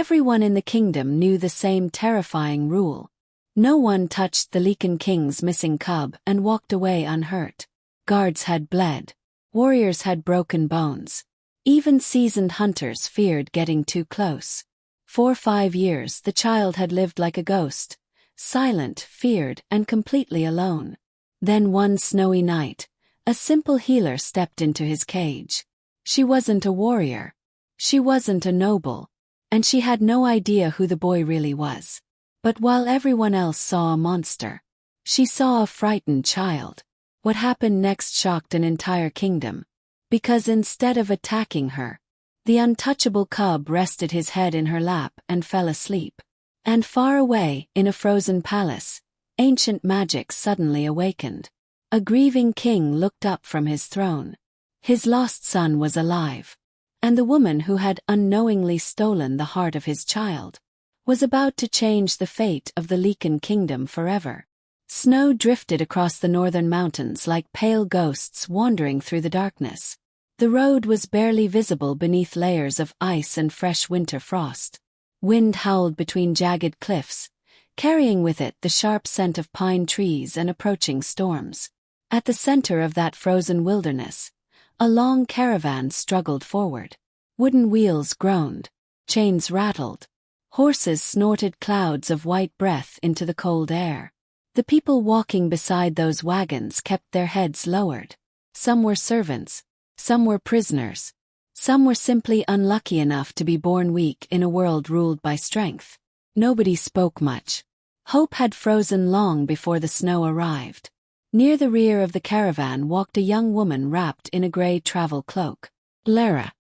Everyone in the kingdom knew the same terrifying rule. No one touched the Lycan King's missing cub and walked away unhurt. Guards had bled. Warriors had broken bones. Even seasoned hunters feared getting too close. For 5 years the child had lived like a ghost, silent, feared, and completely alone. Then one snowy night, a simple healer stepped into his cage. She wasn't a warrior. She wasn't a noble. And she had no idea who the boy really was. But while everyone else saw a monster, she saw a frightened child. What happened next shocked an entire kingdom. Because instead of attacking her, the untouchable cub rested his head in her lap and fell asleep. And far away, in a frozen palace, ancient magic suddenly awakened. A grieving king looked up from his throne. His lost son was alive. And the woman who had unknowingly stolen the heart of his child was about to change the fate of the Lycan Kingdom forever. Snow drifted across the northern mountains like pale ghosts wandering through the darkness. The road was barely visible beneath layers of ice and fresh winter frost. Wind howled between jagged cliffs, carrying with it the sharp scent of pine trees and approaching storms. At the center of that frozen wilderness, a long caravan struggled forward. Wooden wheels groaned, chains rattled, horses snorted clouds of white breath into the cold air. The people walking beside those wagons kept their heads lowered. Some were servants, some were prisoners, some were simply unlucky enough to be born weak in a world ruled by strength. Nobody spoke much. Hope had frozen long before the snow arrived. Near the rear of the caravan walked a young woman wrapped in a gray travel cloak. Elara.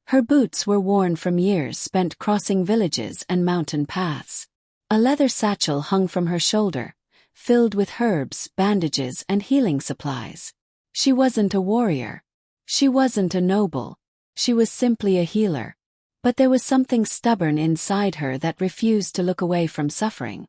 Her boots were worn from years spent crossing villages and mountain paths. A leather satchel hung from her shoulder, filled with herbs, bandages, and healing supplies. She wasn't a warrior. She wasn't a noble. She was simply a healer. But there was something stubborn inside her that refused to look away from suffering.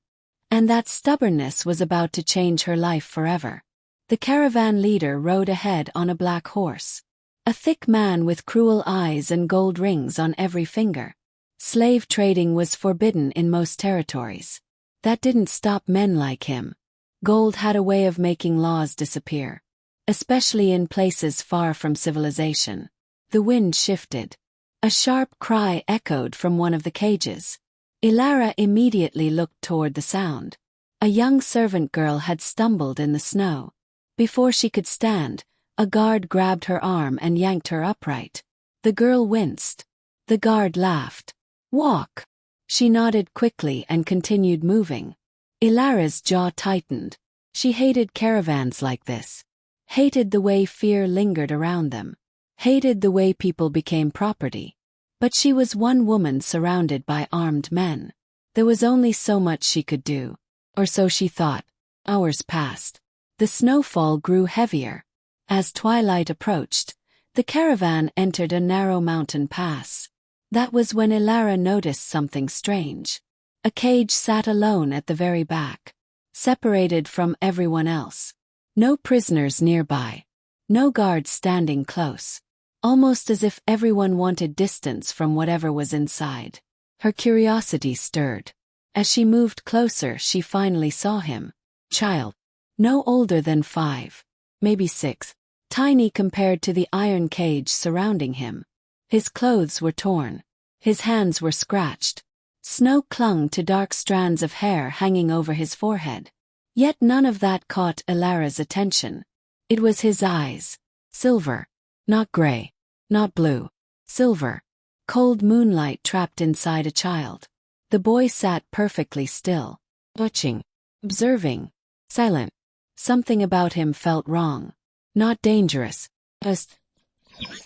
And that stubbornness was about to change her life forever. The caravan leader rode ahead on a black horse. A thick man with cruel eyes and gold rings on every finger. Slave trading was forbidden in most territories. That didn't stop men like him. Gold had a way of making laws disappear, especially in places far from civilization. The wind shifted. A sharp cry echoed from one of the cages. Elara immediately looked toward the sound. A young servant girl had stumbled in the snow. Before she could stand, a guard grabbed her arm and yanked her upright. The girl winced. The guard laughed. "Walk." She nodded quickly and continued moving. Elara's jaw tightened. She hated caravans like this. Hated the way fear lingered around them. Hated the way people became property. But she was one woman surrounded by armed men. There was only so much she could do. Or so she thought. Hours passed. The snowfall grew heavier. As twilight approached, the caravan entered a narrow mountain pass. That was when Elara noticed something strange. A cage sat alone at the very back, separated from everyone else. No prisoners nearby. No guards standing close. Almost as if everyone wanted distance from whatever was inside. Her curiosity stirred. As she moved closer, she finally saw him. Child. No older than 5. Maybe 6. Tiny compared to the iron cage surrounding him. His clothes were torn. His hands were scratched. Snow clung to dark strands of hair hanging over his forehead. Yet none of that caught Elara's attention. It was his eyes. Silver. Not gray. Not blue. Silver. Cold moonlight trapped inside a child. The boy sat perfectly still. Watching. Observing. Silent. Something about him felt wrong. Not dangerous. Just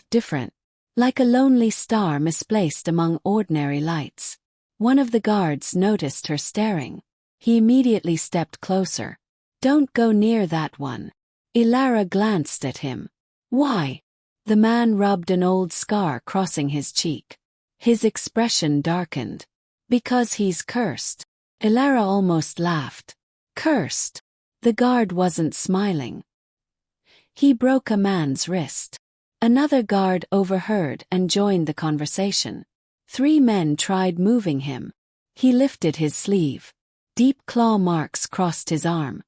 different. Like a lonely star misplaced among ordinary lights. One of the guards noticed her staring. He immediately stepped closer. "Don't go near that one." Elara glanced at him. "Why?" The man rubbed an old scar crossing his cheek. His expression darkened. "Because he's cursed." Elara almost laughed. "Cursed?" The guard wasn't smiling. He broke a man's wrist. Another guard overheard and joined the conversation. 3 men tried moving him. He lifted his sleeve. Deep claw marks crossed his arm.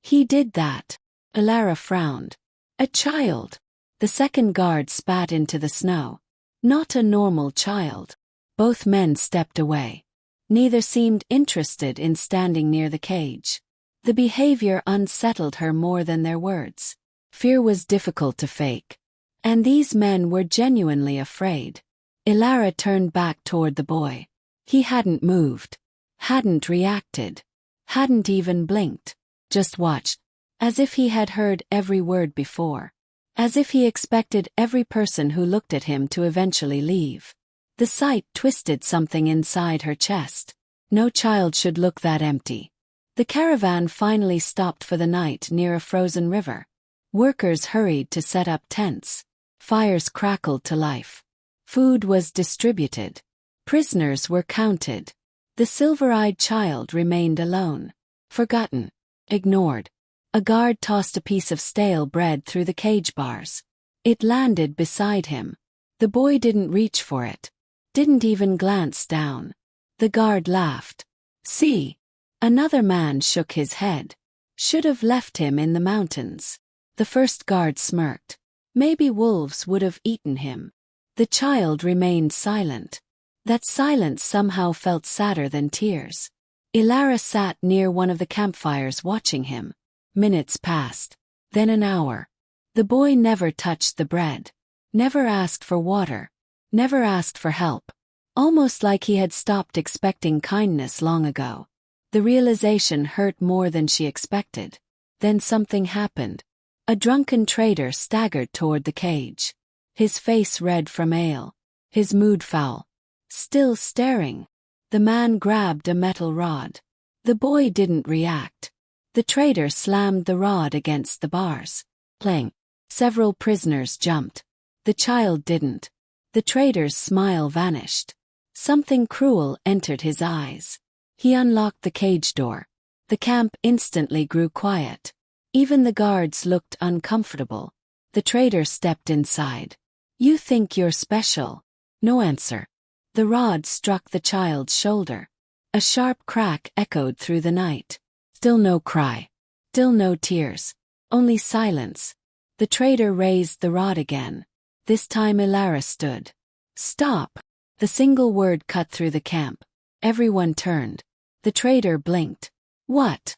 He did that. Elara frowned. A child. The second guard spat into the snow. Not a normal child. Both men stepped away. Neither seemed interested in standing near the cage. The behavior unsettled her more than their words. Fear was difficult to fake. And these men were genuinely afraid. Elara turned back toward the boy. He hadn't moved. Hadn't reacted. Hadn't even blinked. Just watched. As if he had heard every word before. As if he expected every person who looked at him to eventually leave. The sight twisted something inside her chest. No child should look that empty. The caravan finally stopped for the night near a frozen river. Workers hurried to set up tents. Fires crackled to life. Food was distributed. Prisoners were counted. The silver-eyed child remained alone. Forgotten. Ignored. A guard tossed a piece of stale bread through the cage bars. It landed beside him. The boy didn't reach for it. Didn't even glance down. The guard laughed. See? Another man shook his head. Should have left him in the mountains. The first guard smirked. Maybe wolves would have eaten him. The child remained silent. That silence somehow felt sadder than tears. Elara sat near one of the campfires watching him. Minutes passed. Then an hour. The boy never touched the bread. Never asked for water. Never asked for help. Almost like he had stopped expecting kindness long ago. The realization hurt more than she expected. Then something happened. A drunken trader staggered toward the cage. His face red from ale. His mood foul. Still staring. The man grabbed a metal rod. The boy didn't react. The trader slammed the rod against the bars. Clang. Several prisoners jumped. The child didn't. The trader's smile vanished. Something cruel entered his eyes. He unlocked the cage door. The camp instantly grew quiet. Even the guards looked uncomfortable. The trader stepped inside. You think you're special? No answer. The rod struck the child's shoulder. A sharp crack echoed through the night. Still no cry. Still no tears. Only silence. The trader raised the rod again. This time Elara stood. Stop! The single word cut through the camp. Everyone turned. The trader blinked. What?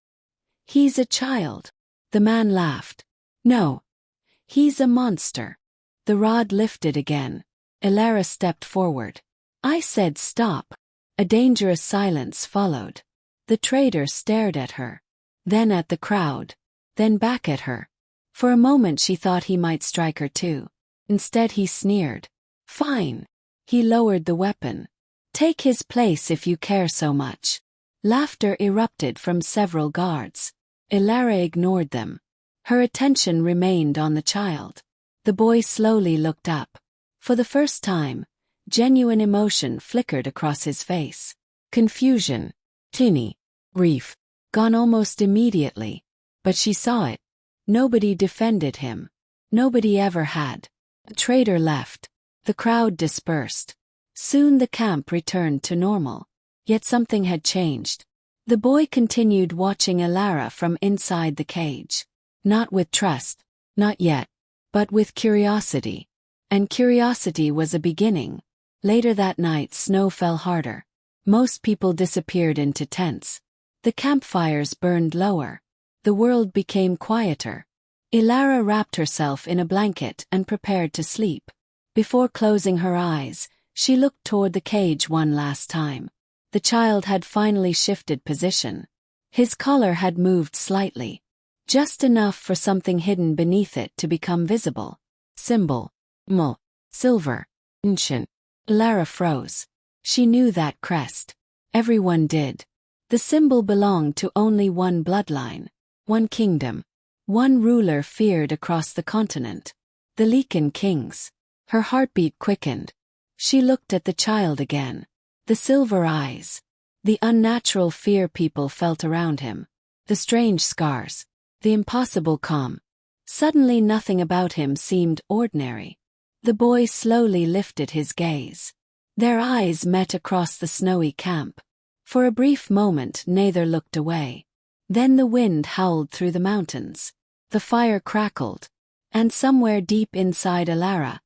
He's a child. The man laughed. No. He's a monster. The rod lifted again. Elara stepped forward. I said stop. A dangerous silence followed. The trader stared at her. Then at the crowd. Then back at her. For a moment she thought he might strike her too. Instead he sneered. Fine. He lowered the weapon. Take his place if you care so much. Laughter erupted from several guards. Elara ignored them. Her attention remained on the child. The boy slowly looked up. For the first time, genuine emotion flickered across his face. Confusion. Tinny. Grief. Gone almost immediately. But she saw it. Nobody defended him. Nobody ever had. The trader left. The crowd dispersed. Soon the camp returned to normal. Yet something had changed. The boy continued watching Elara from inside the cage. Not with trust. Not yet. But with curiosity. And curiosity was a beginning. Later that night snow fell harder. Most people disappeared into tents. The campfires burned lower. The world became quieter. Elara wrapped herself in a blanket and prepared to sleep. Before closing her eyes, she looked toward the cage one last time. The child had finally shifted position. His collar had moved slightly. Just enough for something hidden beneath it to become visible. Symbol. Silver. Ancient. Elara froze. She knew that crest. Everyone did. The symbol belonged to only one bloodline. One kingdom. One ruler feared across the continent. The Lycan Kings. Her heartbeat quickened. She looked at the child again. The silver eyes. The unnatural fear people felt around him. The strange scars. The impossible calm. Suddenly nothing about him seemed ordinary. The boy slowly lifted his gaze. Their eyes met across the snowy camp. For a brief moment neither looked away. Then the wind howled through the mountains. The fire crackled. And somewhere deep inside Elara,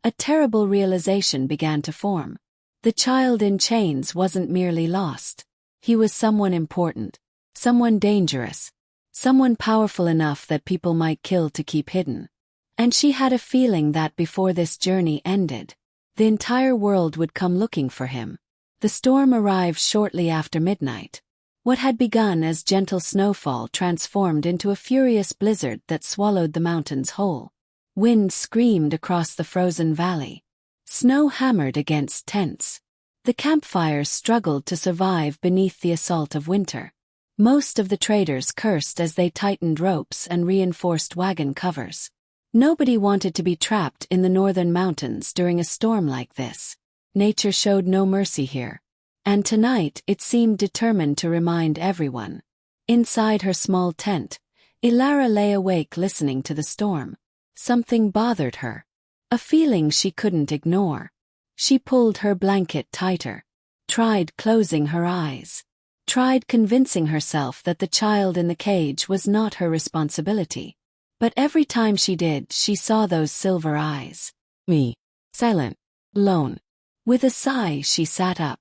a terrible realization began to form. The child in chains wasn't merely lost. He was someone important, someone dangerous, someone powerful enough that people might kill to keep hidden. And she had a feeling that before this journey ended, the entire world would come looking for him. The storm arrived shortly after midnight. What had begun as gentle snowfall transformed into a furious blizzard that swallowed the mountains whole. Wind screamed across the frozen valley. Snow hammered against tents. The campfires struggled to survive beneath the assault of winter. Most of the traders cursed as they tightened ropes and reinforced wagon covers. Nobody wanted to be trapped in the northern mountains during a storm like this. Nature showed no mercy here. And tonight it seemed determined to remind everyone. Inside her small tent, Elara lay awake listening to the storm. Something bothered her. A feeling she couldn't ignore. She pulled her blanket tighter. Tried closing her eyes. Tried convincing herself that the child in the cage was not her responsibility. But every time she did, she saw those silver eyes. Me. Silent. Alone. With a sigh, she sat up.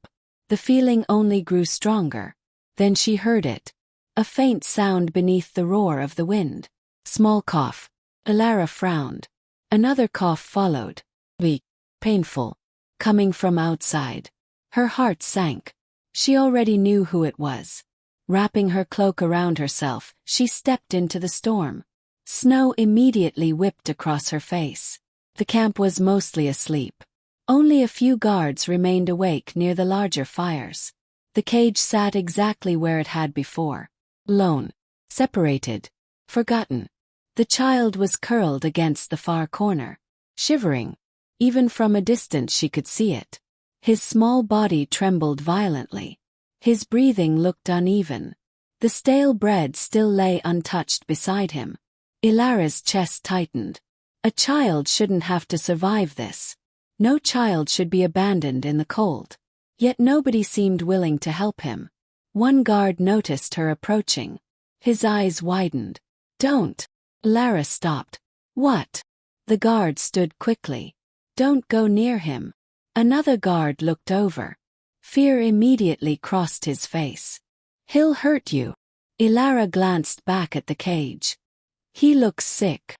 The feeling only grew stronger. Then she heard it. A faint sound beneath the roar of the wind. Small cough. Elara frowned. Another cough followed. Weak. Painful. Coming from outside. Her heart sank. She already knew who it was. Wrapping her cloak around herself, she stepped into the storm. Snow immediately whipped across her face. The camp was mostly asleep. Only a few guards remained awake near the larger fires. The cage sat exactly where it had before. Alone. Separated. Forgotten. The child was curled against the far corner. Shivering. Even from a distance she could see it. His small body trembled violently. His breathing looked uneven. The stale bread still lay untouched beside him. Elara's chest tightened. A child shouldn't have to survive this. No child should be abandoned in the cold. Yet nobody seemed willing to help him. One guard noticed her approaching. His eyes widened. Don't. Elara stopped. What? The guard stood quickly. Don't go near him. Another guard looked over. Fear immediately crossed his face. He'll hurt you. Elara glanced back at the cage. He looks sick.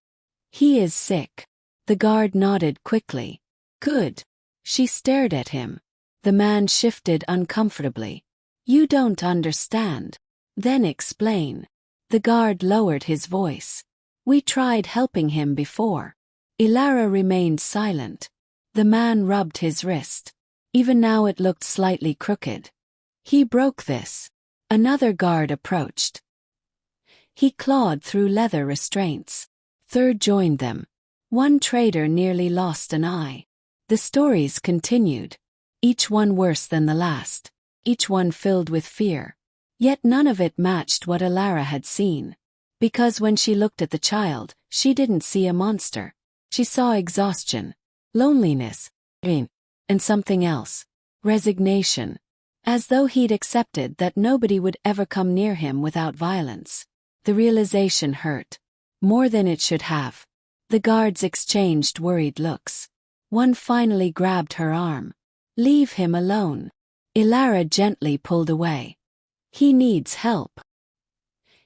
He is sick. The guard nodded quickly. Good. She stared at him. The man shifted uncomfortably. You don't understand. Then explain. The guard lowered his voice. We tried helping him before. Elara remained silent. The man rubbed his wrist. Even now it looked slightly crooked. He broke this. Another guard approached. He clawed through leather restraints. Third joined them. One trader nearly lost an eye. The stories continued. Each one worse than the last. Each one filled with fear. Yet none of it matched what Elara had seen. Because when she looked at the child, she didn't see a monster. She saw exhaustion, loneliness, pain, and something else. Resignation. As though he'd accepted that nobody would ever come near him without violence. The realization hurt. More than it should have. The guards exchanged worried looks. One finally grabbed her arm. Leave him alone. Elara gently pulled away. He needs help.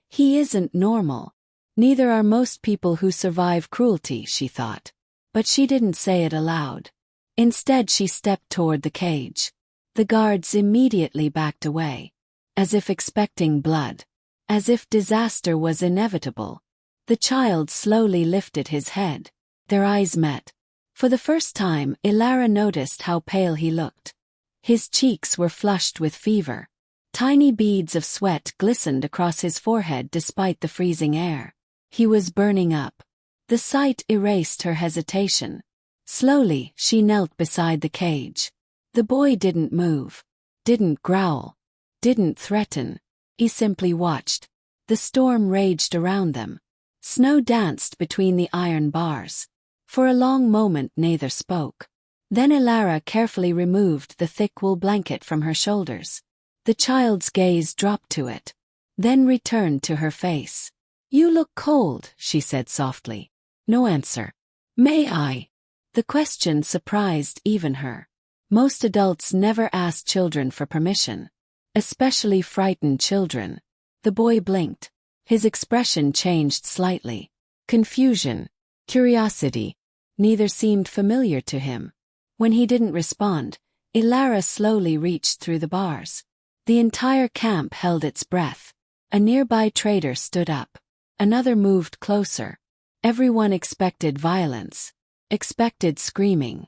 He isn't normal. Neither are most people who survive cruelty, she thought. But she didn't say it aloud. Instead she stepped toward the cage. The guards immediately backed away. As if expecting blood. As if disaster was inevitable. The child slowly lifted his head. Their eyes met. For the first time, Elara noticed how pale he looked. His cheeks were flushed with fever. Tiny beads of sweat glistened across his forehead despite the freezing air. He was burning up. The sight erased her hesitation. Slowly, she knelt beside the cage. The boy didn't move. Didn't growl. Didn't threaten. He simply watched. The storm raged around them. Snow danced between the iron bars. For a long moment neither spoke. Then Elara carefully removed the thick wool blanket from her shoulders. The child's gaze dropped to it, then returned to her face. "You look cold," she said softly. No answer. "May I?" The question surprised even her. Most adults never ask children for permission, especially frightened children. The boy blinked. His expression changed slightly. Confusion, curiosity. Neither seemed familiar to him. When he didn't respond, Elara slowly reached through the bars. The entire camp held its breath. A nearby trader stood up. Another moved closer. Everyone expected violence, expected screaming,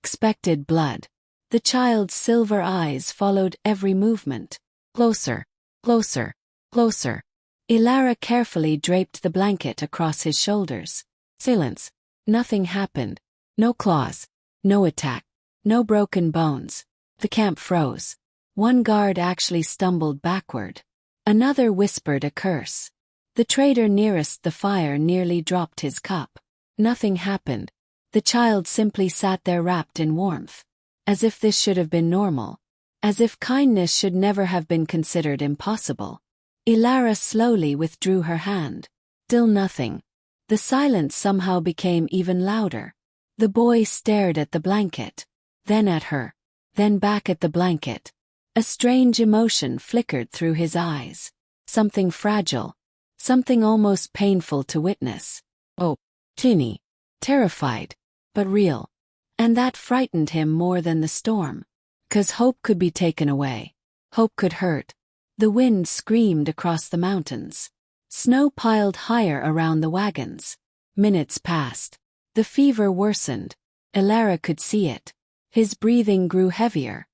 expected blood. The child's silver eyes followed every movement. Closer, closer, closer. Elara carefully draped the blanket across his shoulders. Silence. Nothing happened. No claws. No attack. No broken bones. The camp froze. One guard actually stumbled backward. Another whispered a curse. The trader nearest the fire nearly dropped his cup. Nothing happened. The child simply sat there wrapped in warmth. As if this should have been normal. As if kindness should never have been considered impossible. Elara slowly withdrew her hand. Still nothing. The silence somehow became even louder. The boy stared at the blanket, then at her, then back at the blanket. A strange emotion flickered through his eyes. Something fragile. Something almost painful to witness. Oh, teeny. Terrified. But real. And that frightened him more than the storm. 'Cause hope could be taken away. Hope could hurt. The wind screamed across the mountains. Snow piled higher around the wagons. Minutes passed. The fever worsened. Elara could see it. His breathing grew heavier.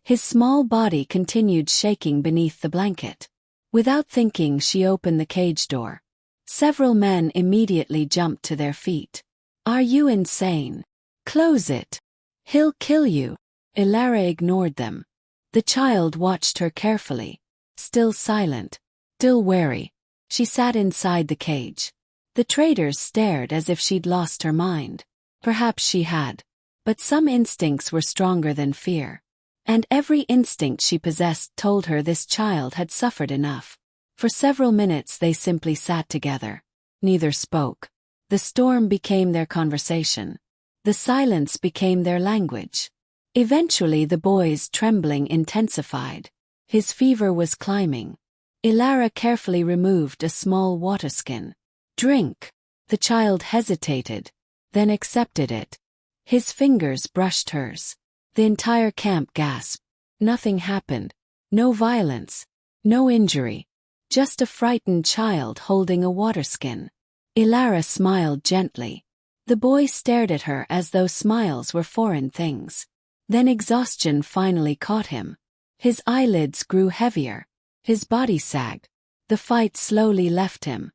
His small body continued shaking beneath the blanket. Without thinking, she opened the cage door. Several men immediately jumped to their feet. "Are you insane? Close it. He'll kill you." Elara ignored them. The child watched her carefully. Still silent. Still wary. She sat inside the cage. The traders stared as if she'd lost her mind. Perhaps she had. But some instincts were stronger than fear. And every instinct she possessed told her this child had suffered enough. For several minutes they simply sat together. Neither spoke. The storm became their conversation. The silence became their language. Eventually the boy's trembling intensified. His fever was climbing. Elara carefully removed a small water skin. "Drink." The child hesitated, then accepted it. His fingers brushed hers. The entire camp gasped. Nothing happened. No violence. No injury. Just a frightened child holding a water skin. Elara smiled gently. The boy stared at her as though smiles were foreign things. Then exhaustion finally caught him. His eyelids grew heavier. His body sagged. The fight slowly left him.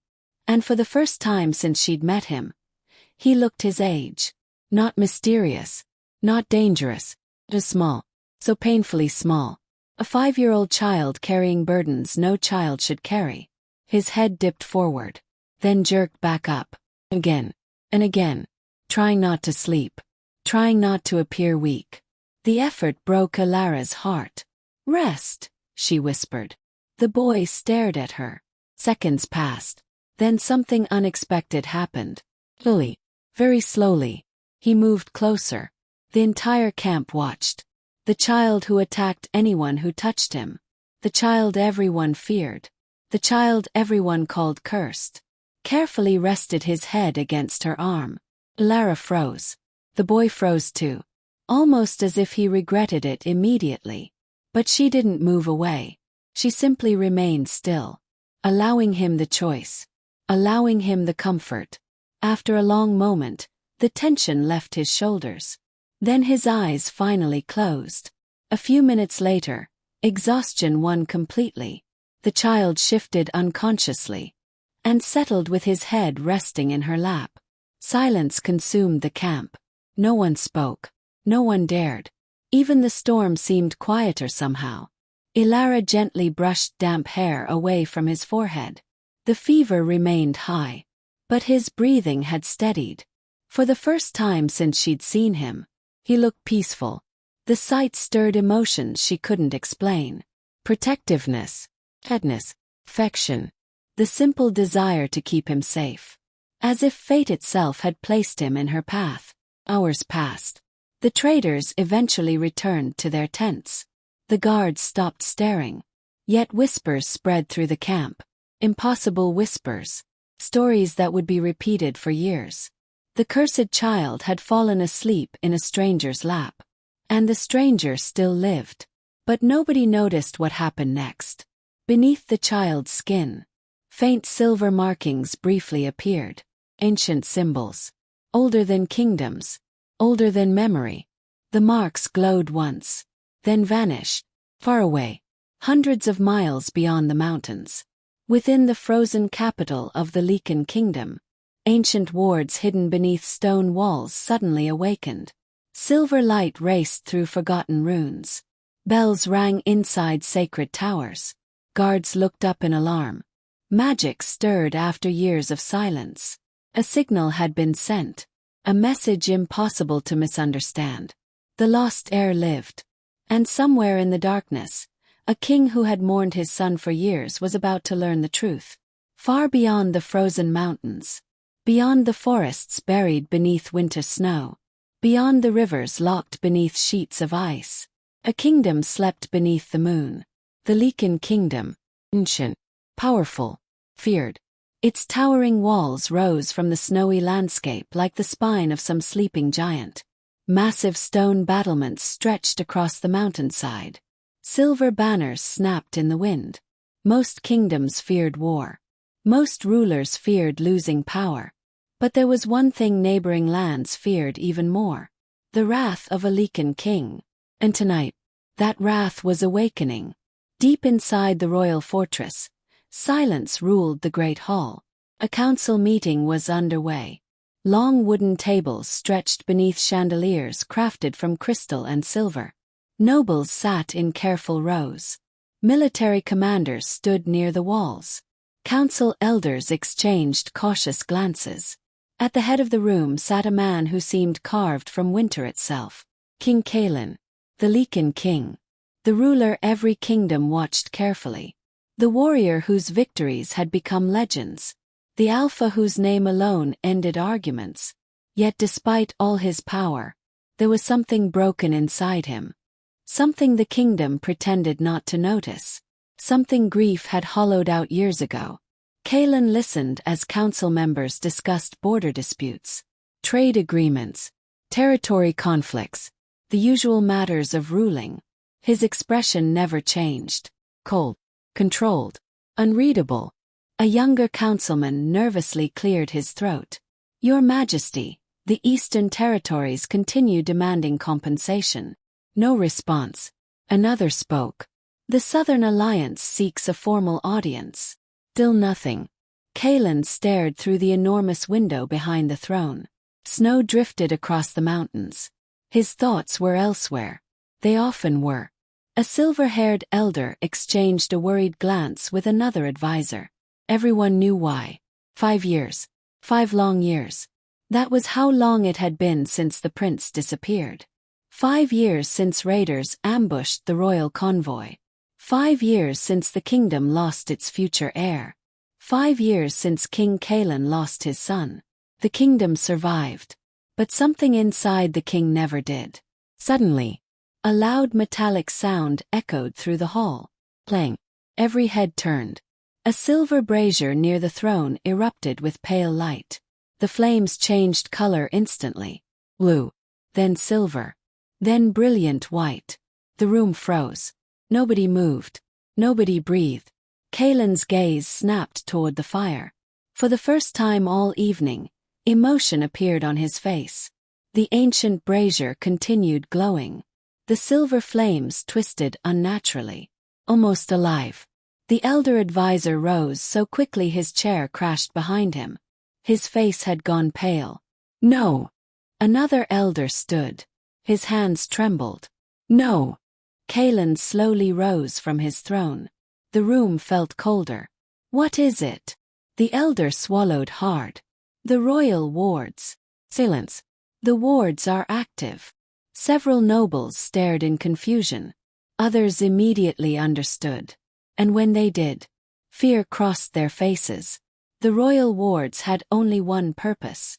And for the first time since she'd met him, he looked his age. Not mysterious. Not dangerous. Just small. So painfully small. A 5-year-old child carrying burdens no child should carry. His head dipped forward. Then jerked back up. Again. And again. Trying not to sleep. Trying not to appear weak. The effort broke Elara's heart. "Rest," she whispered. The boy stared at her. Seconds passed. Then something unexpected happened. Slowly, very slowly, he moved closer. The entire camp watched. The child who attacked anyone who touched him. The child everyone feared. The child everyone called cursed. Carefully rested his head against her arm. Elara froze. The boy froze too. Almost as if he regretted it immediately. But she didn't move away. She simply remained still. Allowing him the choice. Allowing him the comfort. After a long moment, the tension left his shoulders. Then his eyes finally closed. A few minutes later, exhaustion won completely. The child shifted unconsciously and settled with his head resting in her lap. Silence consumed the camp. No one spoke. No one dared. Even the storm seemed quieter somehow. Elara gently brushed damp hair away from his forehead. The fever remained high. But his breathing had steadied. For the first time since she'd seen him, He looked peaceful. The sight stirred emotions she couldn't explain. Protectiveness, sadness, affection. The simple desire to keep him safe. As if fate itself had placed him in her path. Hours passed. The traders eventually returned to their tents. The guards stopped staring. Yet whispers spread through the camp. Impossible whispers. Stories that would be repeated for years. The cursed child had fallen asleep in a stranger's lap. And the stranger still lived. But nobody noticed what happened next. Beneath the child's skin, faint silver markings briefly appeared. Ancient symbols. Older than kingdoms. Older than memory. The marks glowed once. Then vanished. Far away. Hundreds of miles beyond the mountains. Within the frozen capital of the Lycan Kingdom. Ancient wards hidden beneath stone walls suddenly awakened. Silver light raced through forgotten runes. Bells rang inside sacred towers. Guards looked up in alarm. Magic stirred after years of silence. A signal had been sent. A message impossible to misunderstand. The lost heir lived. And somewhere in the darkness, a king who had mourned his son for years was about to learn the truth. Far beyond the frozen mountains. Beyond the forests buried beneath winter snow. Beyond the rivers locked beneath sheets of ice. A kingdom slept beneath the moon. The Lycan Kingdom. Ancient. Powerful. Feared. Its towering walls rose from the snowy landscape like the spine of some sleeping giant. Massive stone battlements stretched across the mountainside. Silver banners snapped in the wind. Most kingdoms feared war. Most rulers feared losing power. But there was one thing neighboring lands feared even more. The wrath of a Lycan king. And tonight, that wrath was awakening. Deep inside the royal fortress, silence ruled the great hall. A council meeting was underway. Long wooden tables stretched beneath chandeliers crafted from crystal and silver. Nobles sat in careful rows. Military commanders stood near the walls. Council elders exchanged cautious glances. At the head of the room sat a man who seemed carved from winter itself. King Kaelen, the Lycan King. The ruler every kingdom watched carefully. The warrior whose victories had become legends. The alpha whose name alone ended arguments. Yet despite all his power, there was something broken inside him. Something the kingdom pretended not to notice. Something grief had hollowed out years ago. Kaelen listened as council members discussed border disputes, trade agreements, territory conflicts, the usual matters of ruling. His expression never changed. Cold, controlled, unreadable. A younger councilman nervously cleared his throat. Your Majesty, the Eastern Territories continue demanding compensation. No response. Another spoke. The Southern Alliance seeks a formal audience. Still nothing. Kaelen stared through the enormous window behind the throne. Snow drifted across the mountains. His thoughts were elsewhere. They often were. A silver-haired elder exchanged a worried glance with another advisor. Everyone knew why. 5 years. 5 long years. That was how long it had been since the prince disappeared. 5 years since raiders ambushed the royal convoy. 5 years since the kingdom lost its future heir. 5 years since King Kaelen lost his son. The kingdom survived. But something inside the king never did. Suddenly, a loud metallic sound echoed through the hall. Clang. Every head turned. A silver brazier near the throne erupted with pale light. The flames changed color instantly. Blue. Then silver. Then brilliant white. The room froze. Nobody moved. Nobody breathed. Kaelen's gaze snapped toward the fire. For the first time all evening, emotion appeared on his face. The ancient brazier continued glowing. The silver flames twisted unnaturally. Almost alive. The elder advisor rose so quickly his chair crashed behind him. His face had gone pale. No. Another elder stood. His hands trembled. No. Kaelen slowly rose from his throne. The room felt colder. What is it? The elder swallowed hard. The royal wards. Silence. The wards are active. Several nobles stared in confusion. Others immediately understood. And when they did, fear crossed their faces. The royal wards had only one purpose.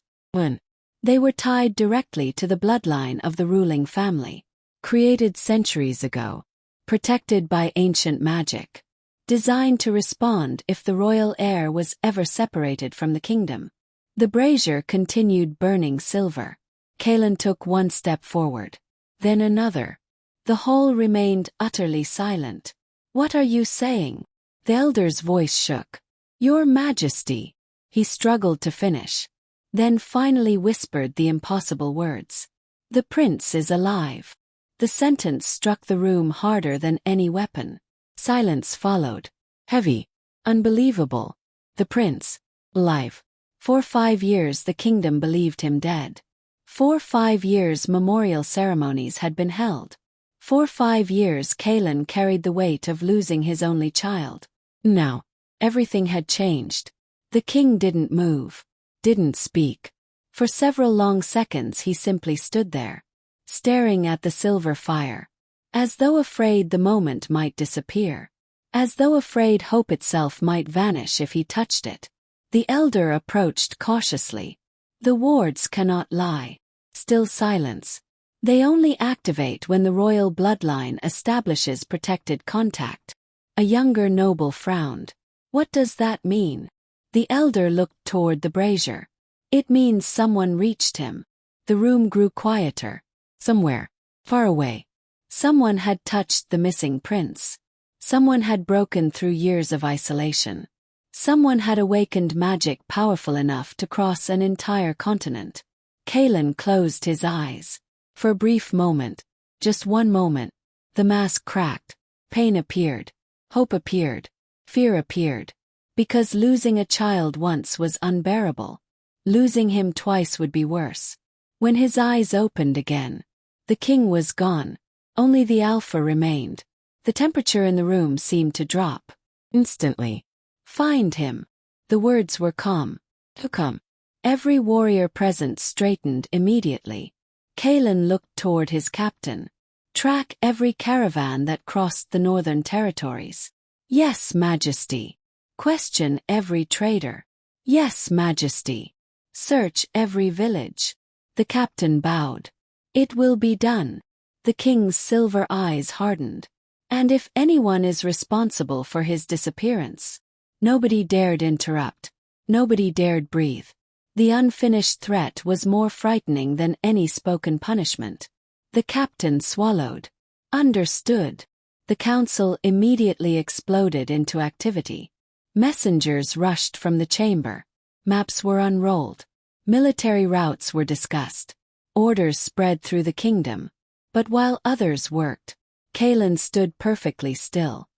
They were tied directly to the bloodline of the ruling family, created centuries ago, protected by ancient magic, designed to respond if the royal heir was ever separated from the kingdom. The brazier continued burning silver. Kaelen took one step forward, then another. The hall remained utterly silent. "What are you saying?" The elder's voice shook. "Your Majesty." He struggled to finish, then finally whispered the impossible words. "The prince is alive." The sentence struck the room harder than any weapon. Silence followed. Heavy. Unbelievable. The prince. Alive. For 5 years the kingdom believed him dead. For 5 years memorial ceremonies had been held. For 5 years Kaelen carried the weight of losing his only child. Now, everything had changed. The king didn't move. Didn't speak. For several long seconds he simply stood there, staring at the silver fire, as though afraid the moment might disappear, as though afraid hope itself might vanish if he touched it. The elder approached cautiously. "The wards cannot lie." Still silence. "They only activate when the royal bloodline establishes protected contact." A younger noble frowned. "What does that mean?" The elder looked toward the brazier. "It means someone reached him." The room grew quieter. Somewhere, far away, someone had touched the missing prince. Someone had broken through years of isolation. Someone had awakened magic powerful enough to cross an entire continent. Kaelen closed his eyes. For a brief moment, just one moment, the mask cracked. Pain appeared. Hope appeared. Fear appeared. Because losing a child once was unbearable, losing him twice would be worse. When his eyes opened again, the king was gone. Only the alpha remained. The temperature in the room seemed to drop. Instantly. "Find him." The words were calm. "To come." Every warrior present straightened immediately. Kaelen looked toward his captain. "Track every caravan that crossed the northern territories." "Yes, Majesty." "Question every trader." "Yes, Majesty." "Search every village." The captain bowed. "It will be done." The king's silver eyes hardened. "And if anyone is responsible for his disappearance." Nobody dared interrupt. Nobody dared breathe. The unfinished threat was more frightening than any spoken punishment. The captain swallowed. Understood. The council immediately exploded into activity. Messengers rushed from the chamber. Maps were unrolled. Military routes were discussed. Orders spread through the kingdom. But while others worked, Kaelen stood perfectly still.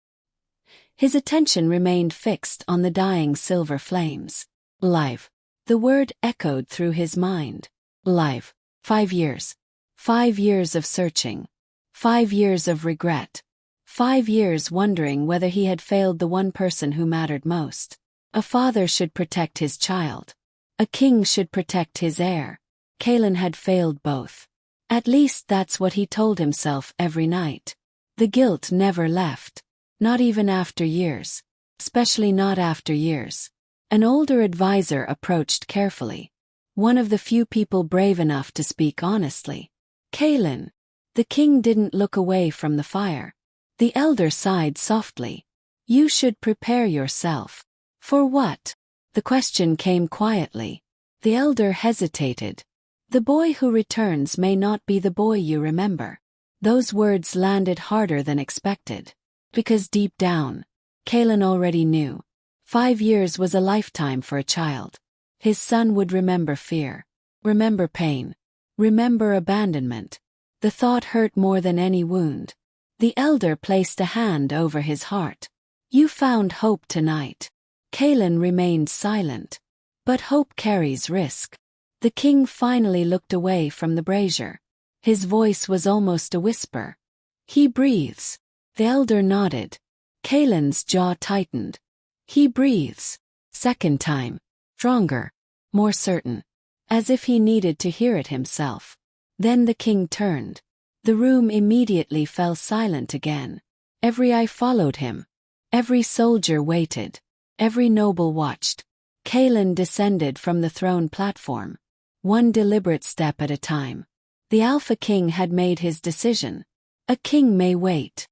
His attention remained fixed on the dying silver flames. Live. The word echoed through his mind. Live. 5 years. 5 years of searching. 5 years of regret. 5 years wondering whether he had failed the one person who mattered most. A father should protect his child. A king should protect his heir. Kaelen had failed both. At least that's what he told himself every night. The guilt never left. Not even after years. Especially not after years. An older advisor approached carefully. One of the few people brave enough to speak honestly. "Kaelen." The king didn't look away from the fire. The elder sighed softly. "You should prepare yourself." "For what?" The question came quietly. The elder hesitated. "The boy who returns may not be the boy you remember." Those words landed harder than expected. Because deep down, Kaelen already knew. 5 years was a lifetime for a child. His son would remember fear. Remember pain. Remember abandonment. The thought hurt more than any wound. The elder placed a hand over his heart. "You found hope tonight." Kaelen remained silent. But hope carries risk. The king finally looked away from the brazier. His voice was almost a whisper. "He breathes." The elder nodded. Kaelen's jaw tightened. "He breathes." Second time. Stronger. More certain. As if he needed to hear it himself. Then the king turned. The room immediately fell silent again. Every eye followed him. Every soldier waited. Every noble watched. Kaelen descended from the throne platform. One deliberate step at a time. The Alpha King had made his decision. A king may wait.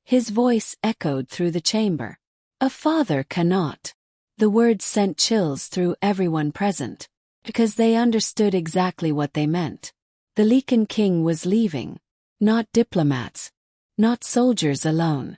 His voice echoed through the chamber. A father cannot. The words sent chills through everyone present, because they understood exactly what they meant. The Lycan King was leaving. Not diplomats. Not soldiers alone.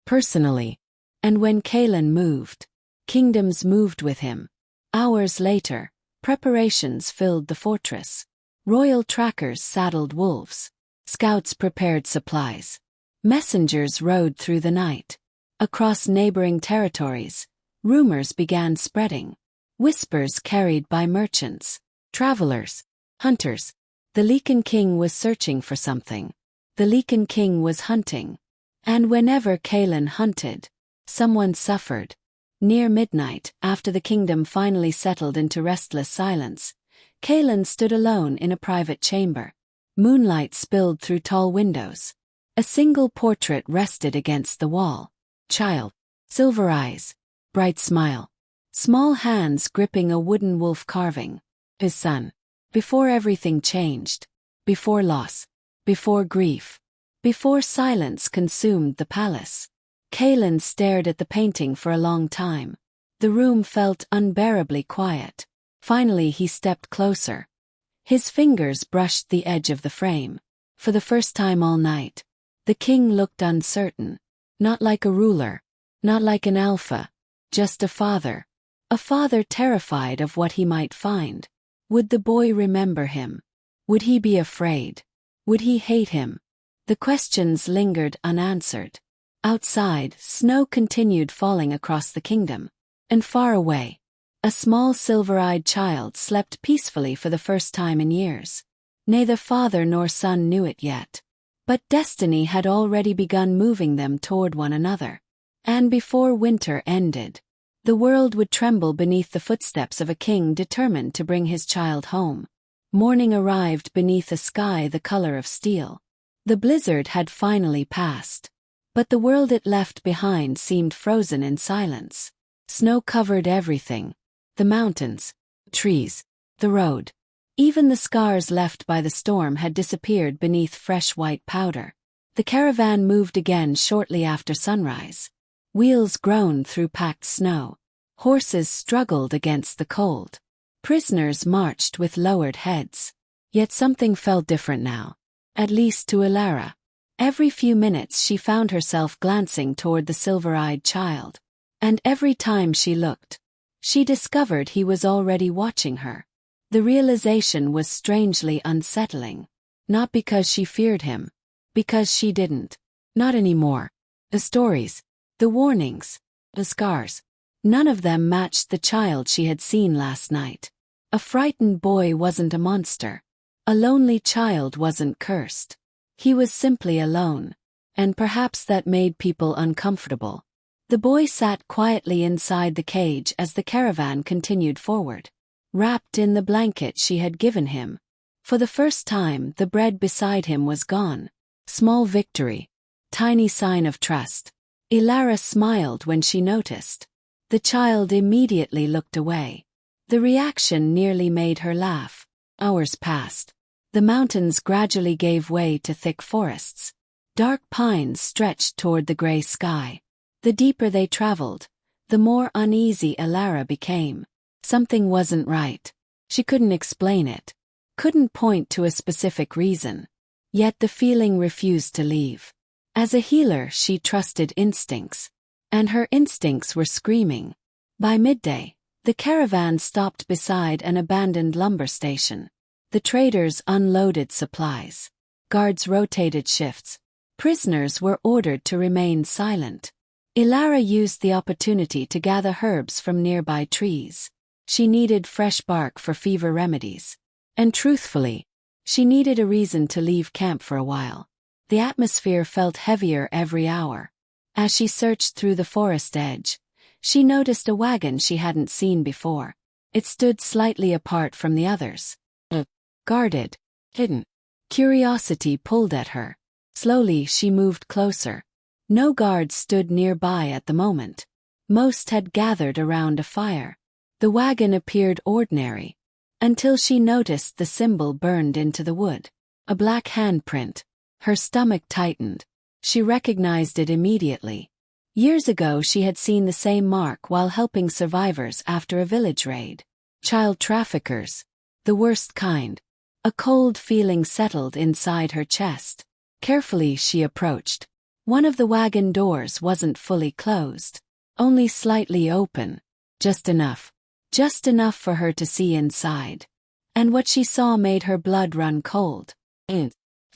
Personally. And when Kaelen moved, kingdoms moved with him. Hours later, preparations filled the fortress. Royal trackers saddled wolves. Scouts prepared supplies. Messengers rode through the night. Across neighboring territories, rumors began spreading. Whispers carried by merchants, travelers, hunters. The Lycan King was searching for something. The Lycan King was hunting. And whenever Kaelen hunted, someone suffered. Near midnight, after the kingdom finally settled into restless silence, Kaelen stood alone in a private chamber. Moonlight spilled through tall windows. A single portrait rested against the wall. Child. Silver eyes. Bright smile. Small hands gripping a wooden wolf carving. His son. Before everything changed. Before loss. Before grief. Before silence consumed the palace. Kaelen stared at the painting for a long time. The room felt unbearably quiet. Finally he stepped closer. His fingers brushed the edge of the frame. For the first time all night, the king looked uncertain. Not like a ruler. Not like an alpha. Just a father. A father terrified of what he might find. Would the boy remember him? Would he be afraid? Would he hate him? The questions lingered unanswered. Outside, snow continued falling across the kingdom. And far away, a small silver-eyed child slept peacefully for the first time in years. Neither father nor son knew it yet. But destiny had already begun moving them toward one another. And before winter ended, the world would tremble beneath the footsteps of a king determined to bring his child home. Morning arrived beneath a sky the color of steel. The blizzard had finally passed. But the world it left behind seemed frozen in silence. Snow covered everything. The mountains, trees, the road. Even the scars left by the storm had disappeared beneath fresh white powder. The caravan moved again shortly after sunrise. Wheels groaned through packed snow. Horses struggled against the cold. Prisoners marched with lowered heads. Yet something felt different now. At least to Elara. Every few minutes she found herself glancing toward the silver-eyed child. And every time she looked, she discovered he was already watching her. The realization was strangely unsettling. Not because she feared him. Because she didn't. Not anymore. The stories. The warnings. The scars. None of them matched the child she had seen last night. A frightened boy wasn't a monster. A lonely child wasn't cursed. He was simply alone. And perhaps that made people uncomfortable. The boy sat quietly inside the cage as the caravan continued forward. Wrapped in the blanket she had given him. For the first time, the bread beside him was gone. Small victory. Tiny sign of trust. Elara smiled when she noticed. The child immediately looked away. The reaction nearly made her laugh. Hours passed. The mountains gradually gave way to thick forests. Dark pines stretched toward the gray sky. The deeper they traveled, the more uneasy Elara became. Something wasn't right. She couldn't explain it. Couldn't point to a specific reason. Yet the feeling refused to leave. As a healer, she trusted instincts. And her instincts were screaming. By midday, the caravan stopped beside an abandoned lumber station. The traders unloaded supplies. Guards rotated shifts. Prisoners were ordered to remain silent. Elara used the opportunity to gather herbs from nearby trees. She needed fresh bark for fever remedies. And truthfully, she needed a reason to leave camp for a while. The atmosphere felt heavier every hour. As she searched through the forest edge, she noticed a wagon she hadn't seen before. It stood slightly apart from the others. A guarded, hidden Curiosity pulled at her. Slowly she moved closer. No guards stood nearby at the moment. Most had gathered around a fire. The wagon appeared ordinary, until she noticed the symbol burned into the wood. A black handprint. Her stomach tightened. She recognized it immediately. Years ago she had seen the same mark while helping survivors after a village raid. Child traffickers. The worst kind. A cold feeling settled inside her chest. Carefully she approached. One of the wagon doors wasn't fully closed. Only slightly open. Just enough. Just enough for her to see inside. And what she saw made her blood run cold.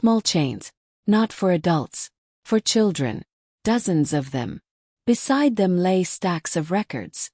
Small chains. Not for adults. For children. Dozens of them. Beside them lay stacks of records.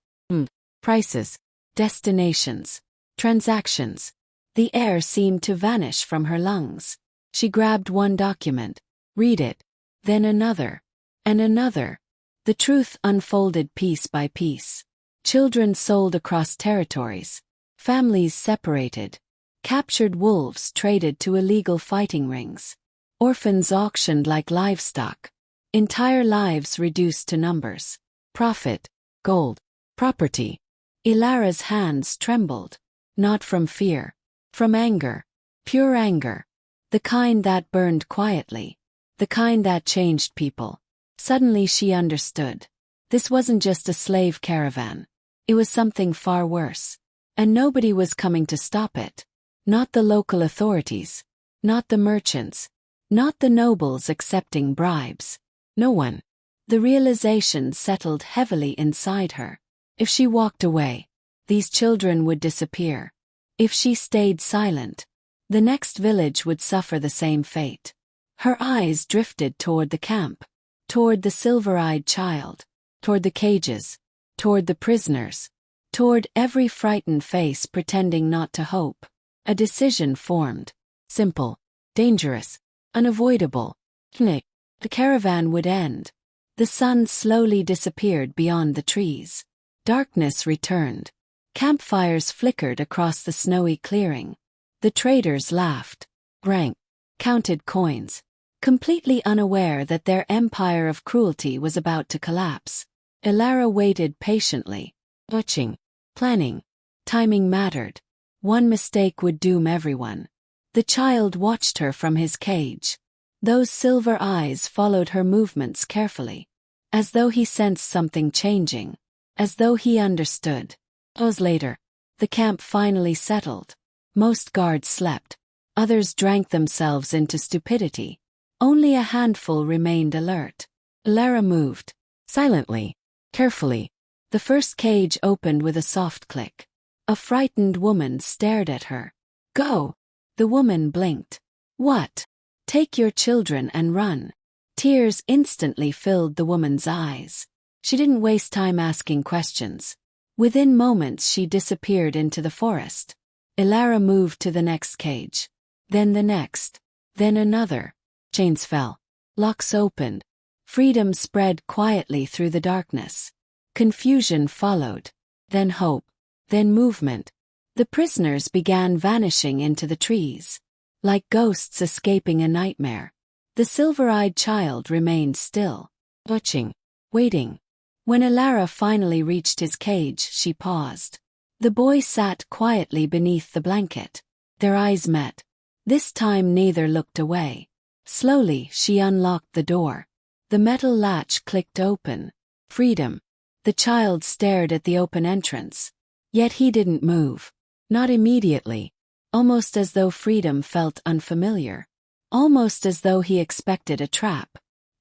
Prices. Destinations. Transactions. The air seemed to vanish from her lungs. She grabbed one document. Read it. Then another. And another. The truth unfolded piece by piece. Children sold across territories. Families separated. Captured wolves traded to illegal fighting rings. Orphans auctioned like livestock. Entire lives reduced to numbers. Profit. Gold. Property. Elara's hands trembled. Not from fear. From anger. Pure anger. The kind that burned quietly. The kind that changed people. Suddenly she understood. This wasn't just a slave caravan. It was something far worse. And nobody was coming to stop it. Not the local authorities. Not the merchants. Not the nobles accepting bribes. No one. The realization settled heavily inside her. If she walked away, these children would disappear. If she stayed silent, the next village would suffer the same fate. Her eyes drifted toward the camp, toward the silver-eyed child, toward the cages, toward the prisoners, toward every frightened face pretending not to hope. A decision formed. Simple, dangerous, unavoidable. The caravan would end. The sun slowly disappeared beyond the trees. Darkness returned. Campfires flickered across the snowy clearing. The traders laughed, drank, counted coins, completely unaware that their empire of cruelty was about to collapse. Elara waited patiently, watching, planning. Timing mattered. One mistake would doom everyone. The child watched her from his cage. Those silver eyes followed her movements carefully, as though he sensed something changing, as though he understood. Hours later, the camp finally settled. Most guards slept. Others drank themselves into stupidity. Only a handful remained alert. Elara moved. Silently. Carefully. The first cage opened with a soft click. A frightened woman stared at her. Go! The woman blinked. What? Take your children and run. Tears instantly filled the woman's eyes. She didn't waste time asking questions. Within moments she disappeared into the forest. Elara moved to the next cage. Then the next. Then another. Chains fell. Locks opened. Freedom spread quietly through the darkness. Confusion followed. Then hope. Then movement. The prisoners began vanishing into the trees. Like ghosts escaping a nightmare. The silver-eyed child remained still. Watching. Waiting. When Elara finally reached his cage, she paused. The boy sat quietly beneath the blanket. Their eyes met. This time neither looked away. Slowly she unlocked the door. The metal latch clicked open. Freedom. The child stared at the open entrance. Yet he didn't move. Not immediately. Almost as though freedom felt unfamiliar. Almost as though he expected a trap.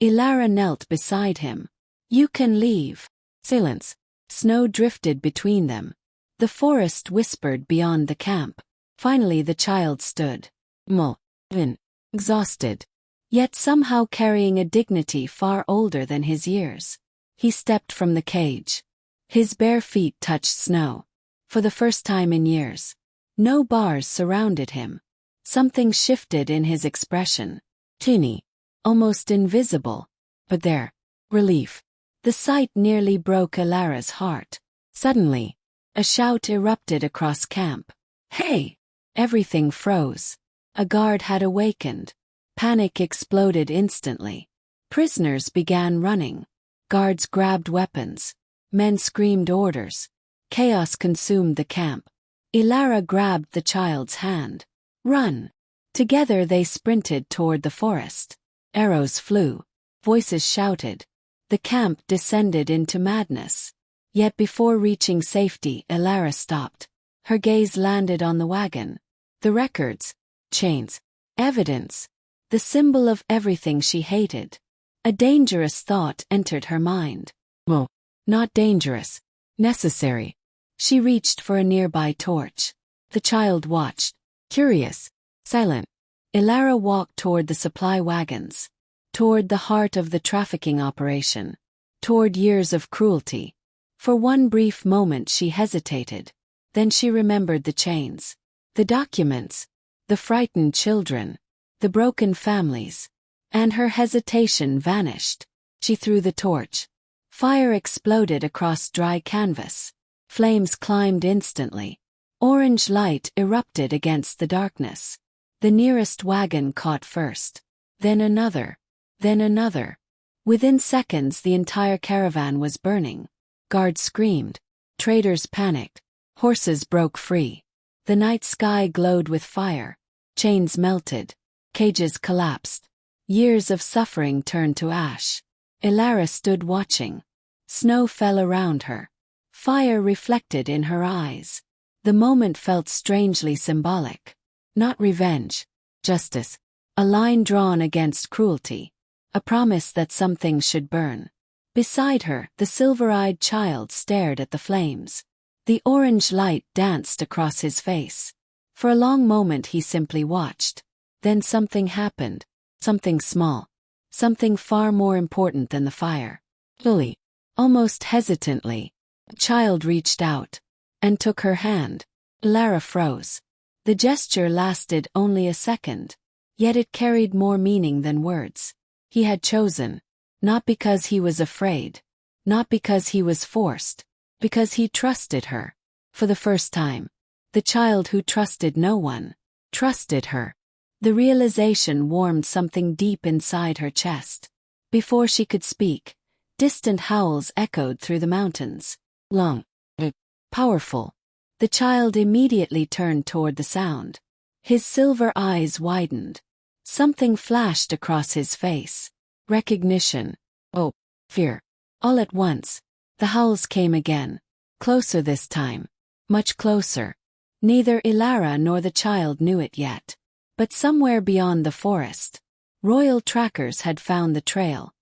Elara knelt beside him. You can leave. Silence. Snow drifted between them. The forest whispered beyond the camp. Finally the child stood. Exhausted. Yet somehow carrying a dignity far older than his years. He stepped from the cage. His bare feet touched snow. For the first time in years. No bars surrounded him. Something shifted in his expression. Teeny. Almost invisible. But there. Relief. The sight nearly broke Elara's heart. Suddenly, a shout erupted across camp. Hey! Everything froze. A guard had awakened. Panic exploded instantly. Prisoners began running. Guards grabbed weapons. Men screamed orders. Chaos consumed the camp. Elara grabbed the child's hand. Run! Together they sprinted toward the forest. Arrows flew. Voices shouted. The camp descended into madness. Yet before reaching safety, Elara stopped. Her gaze landed on the wagon. The records, chains, evidence, the symbol of everything she hated. A dangerous thought entered her mind. Well, not dangerous. Necessary. She reached for a nearby torch. The child watched, curious, silent. Elara walked toward the supply wagons, toward the heart of the trafficking operation, toward years of cruelty. For one brief moment she hesitated. Then she remembered the chains, the documents, the frightened children, the broken families, and her hesitation vanished. She threw the torch. Fire exploded across dry canvas. Flames climbed instantly. Orange light erupted against the darkness. The nearest wagon caught first. Then another. Then another. Within seconds the entire caravan was burning. Guards screamed. Traders panicked. Horses broke free. The night sky glowed with fire. Chains melted. Cages collapsed. Years of suffering turned to ash. Elara stood watching. Snow fell around her. Fire reflected in her eyes. The moment felt strangely symbolic. Not revenge. Justice. A line drawn against cruelty. A promise that some things should burn. Beside her, the silver-eyed child stared at the flames. The orange light danced across his face. For a long moment he simply watched. Then something happened. Something small. Something far more important than the fire. Slowly, almost hesitantly, the child reached out and took her hand. Elara froze. The gesture lasted only a second. Yet it carried more meaning than words. He had chosen. Not because he was afraid. Not because he was forced. Because he trusted her. For the first time. The child who trusted no one. Trusted her. The realization warmed something deep inside her chest. Before she could speak, distant howls echoed through the mountains. Long. Powerful. The child immediately turned toward the sound. His silver eyes widened. Something flashed across his face. Recognition. Oh, fear. All at once. The howls came again. Closer this time. Much closer. Neither Elara nor the child knew it yet. But somewhere beyond the forest, royal trackers had found the trail.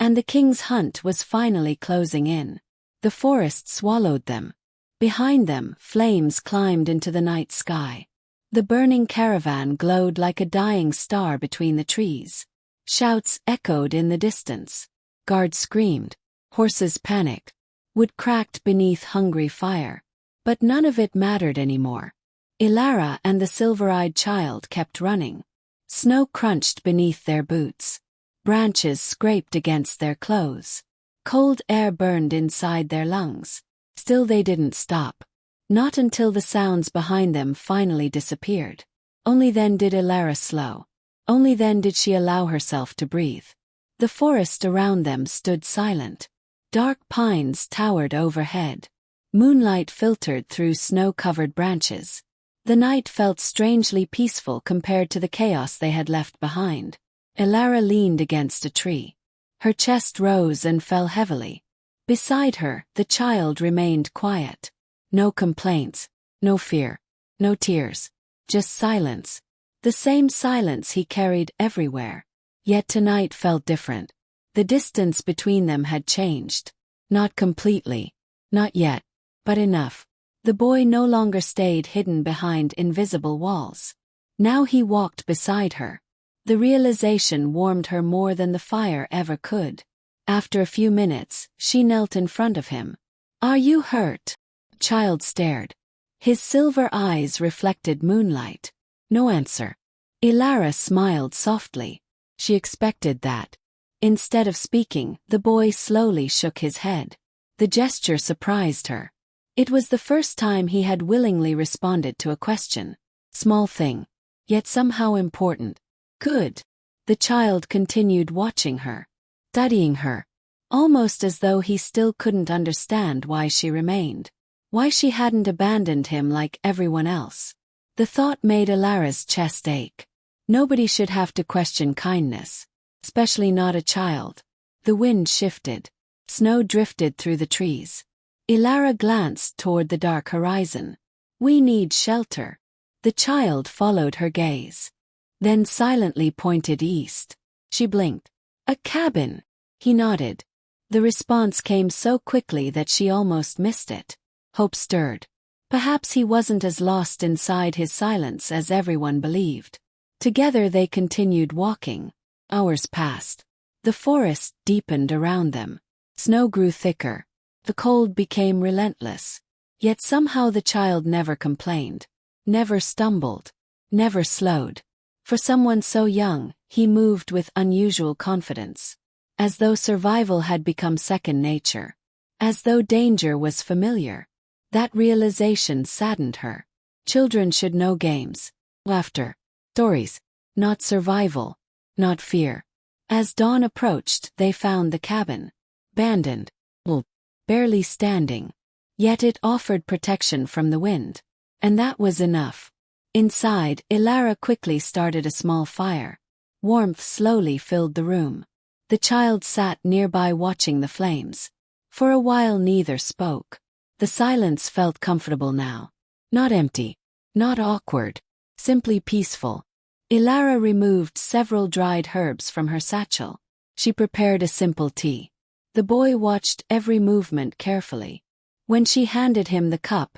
And the king's hunt was finally closing in. The forest swallowed them. Behind them, flames climbed into the night sky. The burning caravan glowed like a dying star between the trees. Shouts echoed in the distance. Guards screamed. Horses panicked. Wood cracked beneath hungry fire. But none of it mattered anymore. Elara and the silver-eyed child kept running. Snow crunched beneath their boots. Branches scraped against their clothes. Cold air burned inside their lungs. Still they didn't stop. Not until the sounds behind them finally disappeared. Only then did Elara slow. Only then did she allow herself to breathe. The forest around them stood silent. Dark pines towered overhead. Moonlight filtered through snow-covered branches. The night felt strangely peaceful compared to the chaos they had left behind. Elara leaned against a tree. Her chest rose and fell heavily. Beside her, the child remained quiet. No complaints, no fear, no tears, just silence. The same silence he carried everywhere. Yet tonight felt different. The distance between them had changed. Not completely. Not yet. But enough. The boy no longer stayed hidden behind invisible walls. Now he walked beside her. The realization warmed her more than the fire ever could. After a few minutes, she knelt in front of him. "Are you hurt?" The child stared. His silver eyes reflected moonlight. No answer. Elara smiled softly. She expected that. Instead of speaking, the boy slowly shook his head. The gesture surprised her. It was the first time he had willingly responded to a question. Small thing. yet somehow important. Good. The child continued watching her, studying her, almost as though he still couldn't understand why she remained, why she hadn't abandoned him like everyone else. The thought made Elara's chest ache. Nobody should have to question kindness, especially not a child. The wind shifted. Snow drifted through the trees. Elara glanced toward the dark horizon. We need shelter. The child followed her gaze, then silently pointed east. She blinked. A cabin. He nodded. The response came so quickly that she almost missed it. Hope stirred. Perhaps he wasn't as lost inside his silence as everyone believed. Together they continued walking. Hours passed. The forest deepened around them. Snow grew thicker. The cold became relentless. Yet somehow the child never complained, never stumbled, never slowed. For someone so young, he moved with unusual confidence, as though survival had become second nature, as though danger was familiar. That realization saddened her. Children should know games, laughter, stories, not survival, not fear. As dawn approached, they found the cabin, abandoned, barely standing. Yet it offered protection from the wind. And that was enough. Inside, Elara quickly started a small fire. Warmth slowly filled the room. The child sat nearby watching the flames. For a while neither spoke. The silence felt comfortable now. Not empty. Not awkward. Simply peaceful. Elara removed several dried herbs from her satchel. She prepared a simple tea. The boy watched every movement carefully. When she handed him the cup,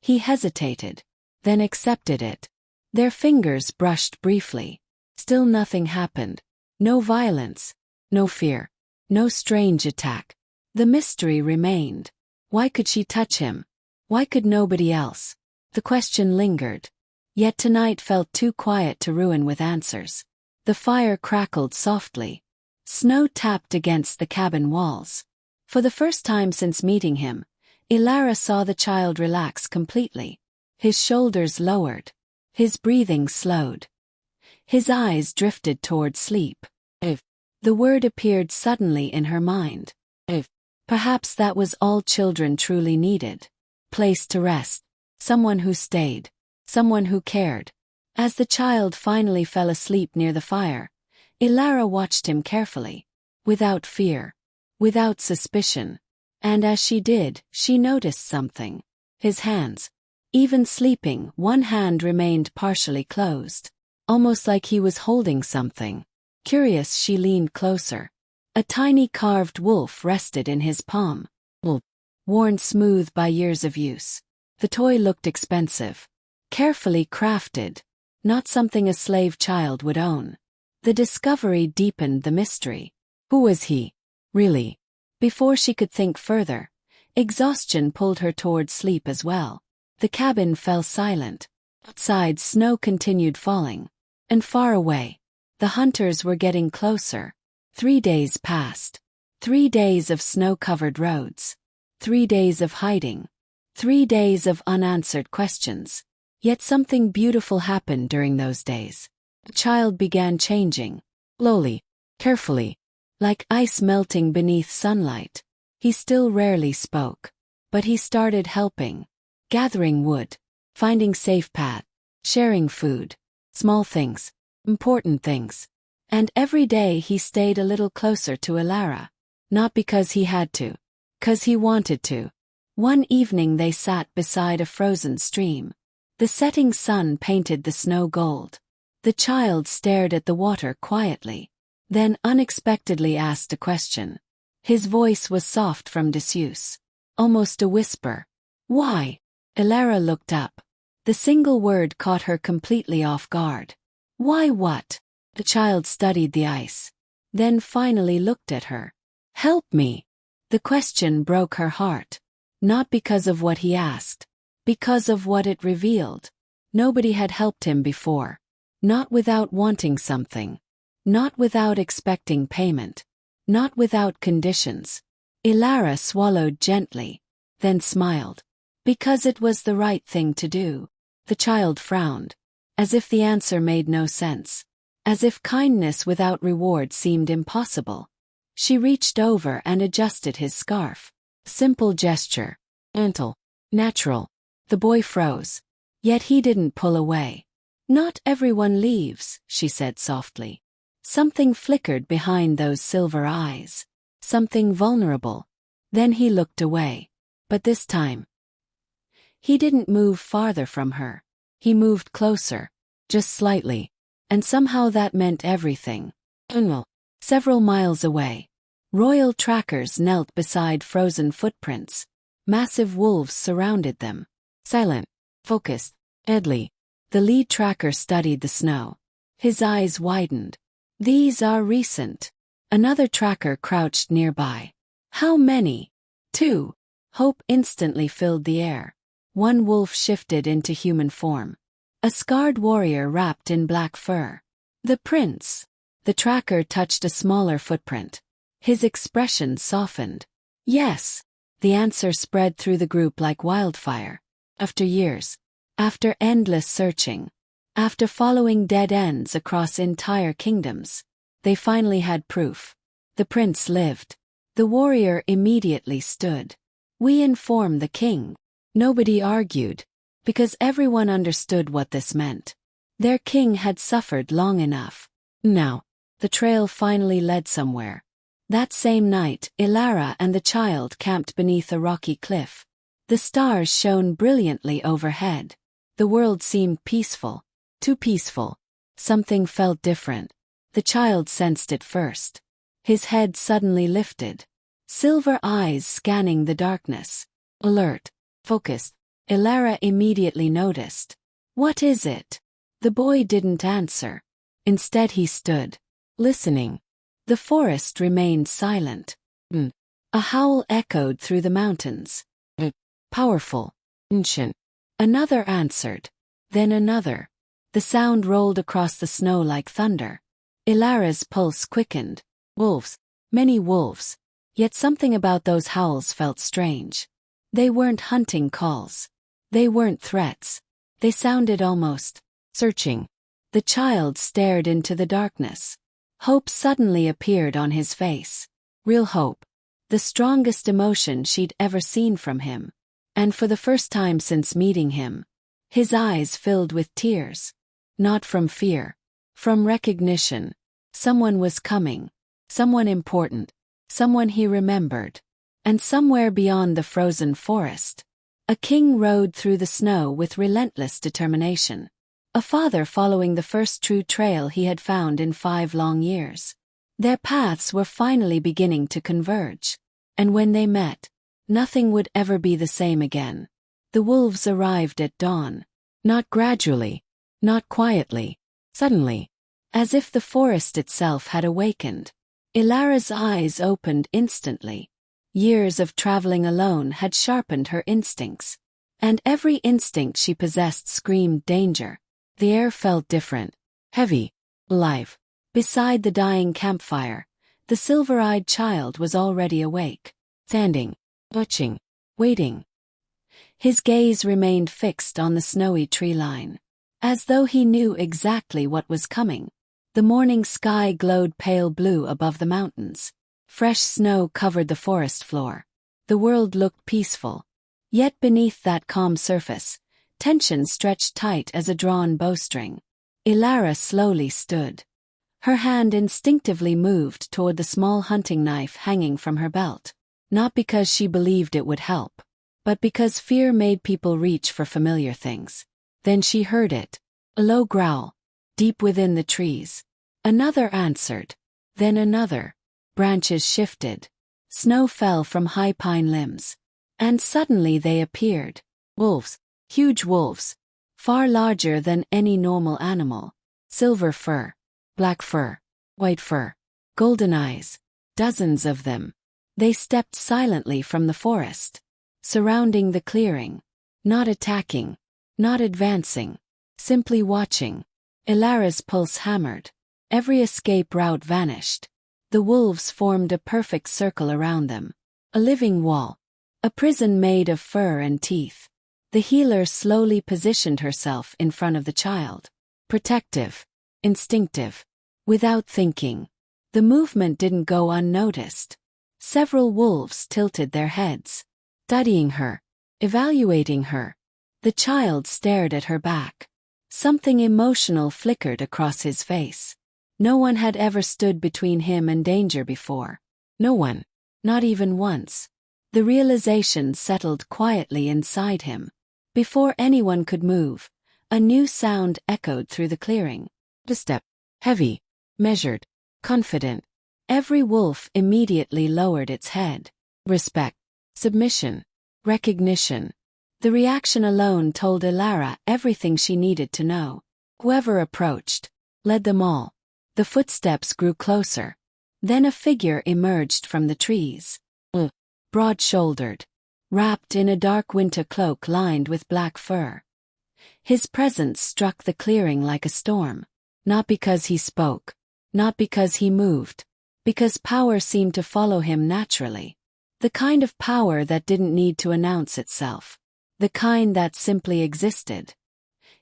he hesitated, then accepted it. Their fingers brushed briefly. Still nothing happened. No violence, no fear, no strange attack. The mystery remained. Why could she touch him? Why could nobody else? The question lingered. Yet tonight felt too quiet to ruin with answers. The fire crackled softly. Snow tapped against the cabin walls. For the first time since meeting him, Elara saw the child relax completely. His shoulders lowered. His breathing slowed. His eyes drifted toward sleep. If the word appeared suddenly in her mind. If perhaps that was all children truly needed. Place to rest. Someone who stayed. Someone who cared. As the child finally fell asleep near the fire, Elara watched him carefully. Without fear. Without suspicion. And as she did, she noticed something. His hands. Even sleeping, one hand remained partially closed. Almost like he was holding something. Curious, she leaned closer. A tiny carved wolf rested in his palm. Worn smooth by years of use. The toy looked expensive. Carefully crafted. Not something a slave child would own. The discovery deepened the mystery. Who was he? Really? Before she could think further, exhaustion pulled her toward sleep as well. The cabin fell silent. Outside, snow continued falling. And far away, the hunters were getting closer. 3 days passed. 3 days of snow-covered roads. 3 days of hiding. 3 days of unanswered questions. Yet something beautiful happened during those days. The child began changing. Slowly, carefully. Like ice melting beneath sunlight. He still rarely spoke. But he started helping. Gathering wood. Finding safe paths. Sharing food. Small things. Important things. And every day he stayed a little closer to Elara. Not because he had to. 'Cause he wanted to. One evening they sat beside a frozen stream. The setting sun painted the snow gold. The child stared at the water quietly. Then unexpectedly asked a question. His voice was soft from disuse. Almost a whisper. Why? Elara looked up. The single word caught her completely off guard. Why what? The child studied the ice. Then finally looked at her. Help me. The question broke her heart. Not because of what he asked. Because of what it revealed. Nobody had helped him before. Not without wanting something. Not without expecting payment. Not without conditions. Elara swallowed gently, then smiled. Because it was the right thing to do. The child frowned. As if the answer made no sense. As if kindness without reward seemed impossible. She reached over and adjusted his scarf. Simple gesture. Gentle. Natural. The boy froze. Yet he didn't pull away. Not everyone leaves, she said softly. Something flickered behind those silver eyes. Something vulnerable. Then he looked away. But this time, he didn't move farther from her. He moved closer. Just slightly. And somehow that meant everything. Several miles away. Royal trackers knelt beside frozen footprints. Massive wolves surrounded them. Silent. Focused. Deadly. The lead tracker studied the snow. His eyes widened. These are recent. Another tracker crouched nearby. How many? 2. Hope instantly filled the air. One wolf shifted into human form. A scarred warrior wrapped in black fur. The prince. The tracker touched a smaller footprint. His expression softened. Yes. The answer spread through the group like wildfire. After years. After endless searching. After following dead ends across entire kingdoms. They finally had proof. The prince lived. The warrior immediately stood. We inform the king. Nobody argued. Because everyone understood what this meant. Their king had suffered long enough. Now, the trail finally led somewhere. That same night, Elara and the child camped beneath a rocky cliff. The stars shone brilliantly overhead. The world seemed peaceful. Too peaceful. Something felt different. The child sensed it first. His head suddenly lifted. Silver eyes scanning the darkness. Alert. Focused. Elara immediately noticed. What is it? The boy didn't answer. Instead he stood. Listening. The forest remained silent. A howl echoed through the mountains. Powerful. Ancient. Another answered. Then another. The sound rolled across the snow like thunder. Elara's pulse quickened. Wolves. Many wolves. Yet something about those howls felt strange. They weren't hunting calls. They weren't threats. They sounded almost searching. The child stared into the darkness. Hope suddenly appeared on his face. Real hope. The strongest emotion she'd ever seen from him. And for the first time since meeting him, his eyes filled with tears. Not from fear. From recognition. Someone was coming. Someone important. Someone he remembered. And somewhere beyond the frozen forest, a king rode through the snow with relentless determination. A father following the first true trail he had found in 5 long years. Their paths were finally beginning to converge. And when they met, nothing would ever be the same again. The wolves arrived at dawn. Not gradually. Not quietly. Suddenly. As if the forest itself had awakened. Elara's eyes opened instantly. Years of traveling alone had sharpened her instincts. And every instinct she possessed screamed danger. The air felt different. Heavy. Alive. Beside the dying campfire, the silver-eyed child was already awake. Standing. Watching. Waiting. His gaze remained fixed on the snowy tree line. As though he knew exactly what was coming. The morning sky glowed pale blue above the mountains. Fresh snow covered the forest floor. The world looked peaceful. Yet beneath that calm surface, tension stretched tight as a drawn bowstring. Elara slowly stood. Her hand instinctively moved toward the small hunting knife hanging from her belt. Not because she believed it would help, but because fear made people reach for familiar things. Then she heard it. A low growl. Deep within the trees. Another answered. Then another. Branches shifted. Snow fell from high pine limbs. And suddenly they appeared. Wolves. Huge wolves. Far larger than any normal animal. Silver fur. Black fur. White fur. Golden eyes. Dozens of them. They stepped silently from the forest. Surrounding the clearing. Not attacking. Not advancing. Simply watching. Elara's pulse hammered. Every escape route vanished. The wolves formed a perfect circle around them. A living wall. A prison made of fur and teeth. The healer slowly positioned herself in front of the child. Protective. Instinctive. Without thinking. The movement didn't go unnoticed. Several wolves tilted their heads, studying her, evaluating her. The child stared at her back. Something emotional flickered across his face. No one had ever stood between him and danger before. No one. Not even once. The realization settled quietly inside him. Before anyone could move, a new sound echoed through the clearing. A step. Heavy. Measured. Confident. Every wolf immediately lowered its head. Respect. Submission. Recognition. The reaction alone told Elara everything she needed to know. Whoever approached led them all. The footsteps grew closer. Then a figure emerged from the trees. Broad-shouldered. Wrapped in a dark winter cloak lined with black fur. His presence struck the clearing like a storm. Not because he spoke. Not because he moved. Because power seemed to follow him naturally. The kind of power that didn't need to announce itself. The kind that simply existed.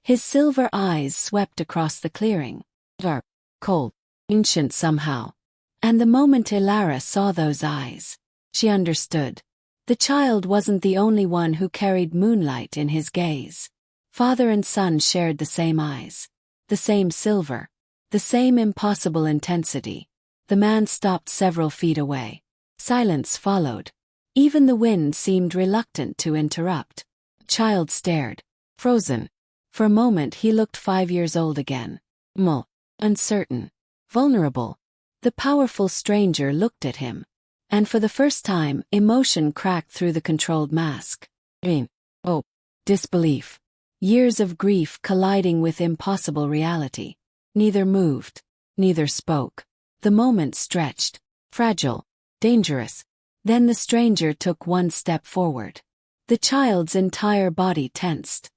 His silver eyes swept across the clearing. Dark, cold, ancient somehow. And the moment Elara saw those eyes, she understood. The child wasn't the only one who carried moonlight in his gaze. Father and son shared the same eyes. The same silver. The same impossible intensity. The man stopped several feet away. Silence followed. Even the wind seemed reluctant to interrupt. The child stared. Frozen. For a moment he looked 5 years old again. Uncertain. Vulnerable. The powerful stranger looked at him. And for the first time, emotion cracked through the controlled mask. Disbelief. Years of grief colliding with impossible reality. Neither moved. Neither spoke. The moment stretched. Fragile. Dangerous. Then the stranger took one step forward. The child's entire body tensed.